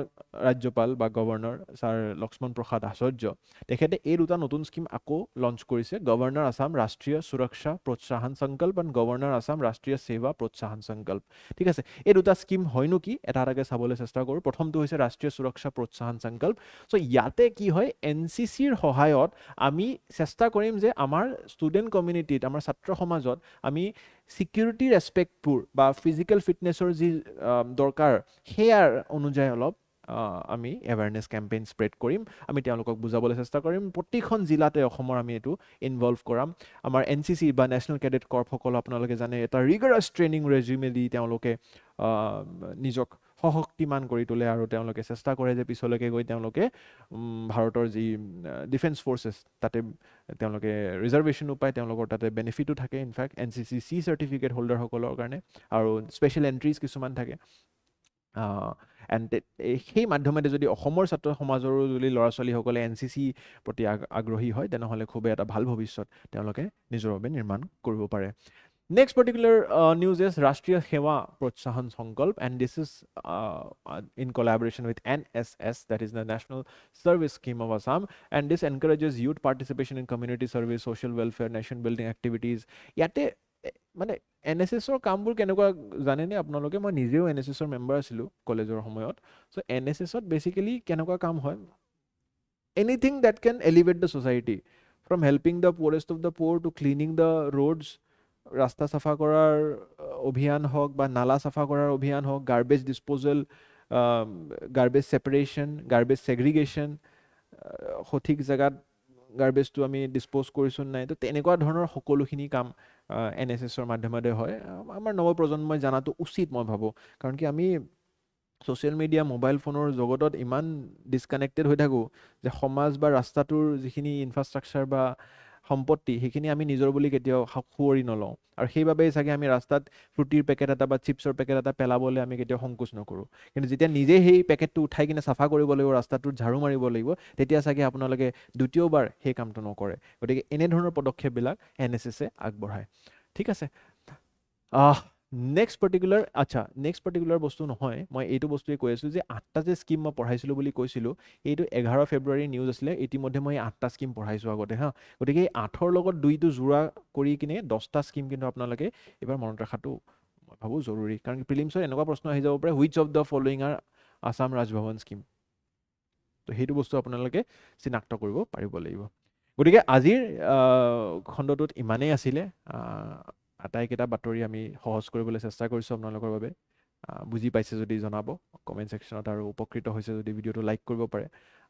ৰাজ্যপাল বা গভৰ্ণৰ ছাৰ লক্ষ্মণ প্ৰসাদ আচাৰ্য তেখেতে এই 2টা নতুন স্কিম আকৌ লঞ্চ কৰিছে, গভৰ্ণৰ আছাম ৰাষ্ট্ৰীয় সুৰক্ষা প্ৰোৎসাহন সংকল্প আৰু গভৰ্ণৰ আছাম ৰাষ্ট্ৰীয় সেৱা প্ৰোৎসাহন সংকল্প, ঠিক আছে। এই 2টা স্কিম হয়নো কি এটা এটাকৈ চাবলৈ চেষ্টা কৰোঁ। প্ৰথমটো হৈছে ৰাষ্ট্ৰীয় সুৰক্ষা প্ৰোৎসাহন সংকল্প। চ' ইয়াতে কি হয়, NCCৰ সহায়ত আমি চেষ্টা কৰিম যে আমাৰ ষ্টুডেণ্ট কমিউনিটিত, আমাৰ ছাত্ৰ সমাজত আমি ছিকিউৰিটিৰ এছপেক্টবোৰ বা ফিজিকেল ফিটনেছৰ যি দৰকাৰ সেয়াৰ অনুযায়ী অলপ আমি এৱাৰনেছ কেম্পেইন স্প্ৰেড কৰিম, আমি তেওঁলোকক বুজাবলৈ চেষ্টা কৰিম, প্ৰতিখন জিলাতে অসমৰ আমি এইটো ইনভলভ কৰাম। আমাৰ NCC বা নেশ্যনেল কেডেট কৰ্পসকল আপোনালোকে জানে এটা ৰিগাৰাছ ট্ৰেইনিং ৰেজিউমে দি তেওঁলোকে নিজক সশক্তিমান কৰি তোলে আৰু তেওঁলোকে চেষ্টা কৰে যে পিছলৈকে গৈ তেওঁলোকে ভাৰতৰ যি ডিফেন্স ফ'ৰ্চেছ তাতে তেওঁলোকে ৰিজাৰ্ভেশ্যনো পায়, তেওঁলোকৰ তাতে বেনিফিটো থাকে ইনফেক্ট NCC C চাৰ্টিফিকেট হোল্ডাৰসকলৰ কাৰণে, আৰু স্পেচিয়েল এণ্ট্ৰিজ কিছুমান থাকে। এণ্ড সেই মাধ্যমেৰে যদি অসমৰ ছাত্ৰ সমাজৰো যদি ল'ৰা ছোৱালীসকলে NCC প্ৰতি আগ্ৰহী হয় তেনেহ'লে খুবেই এটা ভাল ভৱিষ্যত তেওঁলোকে নিজৰ বাবে নিৰ্মাণ কৰিব পাৰে। Next particular news is Rashtriya Seva Protsahan Sankalp, and this is in collaboration with NSS, that is the National Service Scheme of Assam, and this encourages youth participation in community service, social welfare, nation building activities. Yate মানে NSSৰ কামবোৰ কেনেকুৱা জানেনে আপোনালোকে? মই নিজেও NSSৰ member আছিলোঁ কলেজৰ সময়ত। চ' NSSত বেচিকেলি কেনেকুৱা কাম হয়, anything that can elevate the society, from helping the poorest of the poor to cleaning the roads, ৰাস্তা চাফা কৰাৰ অভিযান হওক বা নালা চাফা কৰাৰ অভিযান হওক, garbage disposal, garbage separation, garbage segregation, সঠিক জেগাত গাৰ্বেজটো আমি ডিছপ'জ কৰিছোঁ নাই, তো তেনেকুৱা ধৰণৰ সকলোখিনি কাম NSSৰ মাধ্যমেৰে হয়। আমাৰ নৱপ্ৰজন্মই জনাটো উচিত মই ভাবোঁ, কাৰণ কি আমি ছ'চিয়েল মিডিয়া মোবাইল ফোনৰ জগতত ইমান ডিছকানেক্টেড হৈ থাকোঁ যে সমাজ বা ৰাস্তাটোৰ যিখিনি ইনফ্ৰাষ্ট্ৰাকচাৰ বা সম্পত্তি সেইখিনি আমি নিজৰ বুলি কেতিয়াও সুঁৱৰি নলওঁ, আৰু সেইবাবেই চাগে আমি ৰাস্তাত ফ্ৰুটিৰ পেকেট এটা বা চিপছৰ পেকেট এটা পেলাবলৈ আমি কেতিয়াও সংকোচ নকৰোঁ। কিন্তু যেতিয়া নিজে সেই পেকেটটো উঠাই কিনে চাফা কৰিব লাগিব, ৰাস্তাটোত ঝাৰু মাৰিব লাগিব, তেতিয়া চাগে আপোনালোকে দ্বিতীয়বাৰ সেই কামটো নকৰে। গতিকে এনেধৰণৰ পদক্ষেপবিলাক NSSে আগবঢ়ায়। ঠিক আছে, নেক্সট পাৰ্টিকুলাৰ বস্তু নহয়, মই এইটো বস্তুৱে কৈ আছোঁ যে 8টা যে স্কিম মই পঢ়াইছিলোঁ বুলি কৈছিলোঁ, এইটো 11 ফেব্ৰুৱাৰী নিউজ আছিলে। ইতিমধ্যে মই 8টা স্কিম পঢ়াইছোঁ আগতে হা। গতিকে এই 8ৰ লগত 2টো জোৰা কৰি কিনে 10টা স্কিম কিন্তু আপোনালোকে এইবাৰ মনত ৰখাটো মই ভাবোঁ জৰুৰী, কাৰণ প্ৰিলিমছত এনেকুৱা প্ৰশ্ন আহি যাব পাৰে, which of the following are Assam Raj Bhavan scheme. তো সেইটো বস্তু আপোনালোকে চিনাক্ত কৰিব পাৰিব লাগিব। গতিকে আজিৰ খণ্ডটোত ইমানেই আছিলে। আটাইকেইটা বাতৰি আমি সহজ কৰিবলৈ চেষ্টা কৰিছোঁ আপোনালোকৰ বাবে। বুজি পাইছে যদি জনাব কমেণ্ট ছেকশ্যনত, আৰু উপকৃত হৈছে যদি ভিডিঅ'টো লাইক কৰিব পাৰে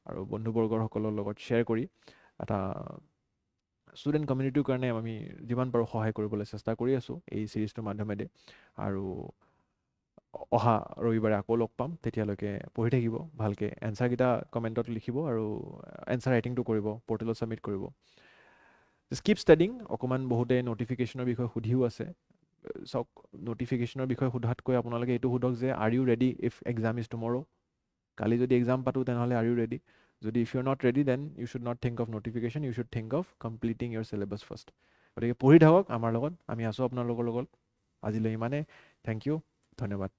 আৰু বন্ধুবৰ্গসকলৰ লগত শ্বেয়াৰ কৰি এটা ষ্টুডেণ্ট কমিউনিটিৰ কাৰণে আমি যিমান পাৰোঁ সহায় কৰিবলৈ চেষ্টা কৰি আছোঁ এই ছিৰিজটোৰ মাধ্যমেৰে। আৰু অহা ৰবিবাৰে আকৌ লগ পাম, তেতিয়ালৈকে পঢ়ি থাকিব ভালকৈ, এনচাৰকেইটা কমেণ্টত লিখিব আৰু এনচাৰ ৰাইটিংটো কৰিব, পৰ্টেলত ছাবমিট কৰিব। স্কিপ ষ্টাডিং, অকণমান বহুতে ন'টিফিকেশ্যনৰ বিষয়ে সুধিও আছে। চাওক, ন'টিফিকেশ্যনৰ বিষয়ে সোধাতকৈ আপোনালোকে এইটো সোধক যে are you ready if exam is tomorrow. কালি যদি এক্সাম পাতোঁ তেনেহ'লে আৰ ইউ ৰেডি? যদি if you are not ready then you should not think of notification, you should think of completing your syllabus first. গতিকে পঢ়ি থাকক আমাৰ লগত, আমি আছোঁ আপোনালোকৰ লগত। আজিলৈ ইমানে, থেংক ইউ, ধন্যবাদ।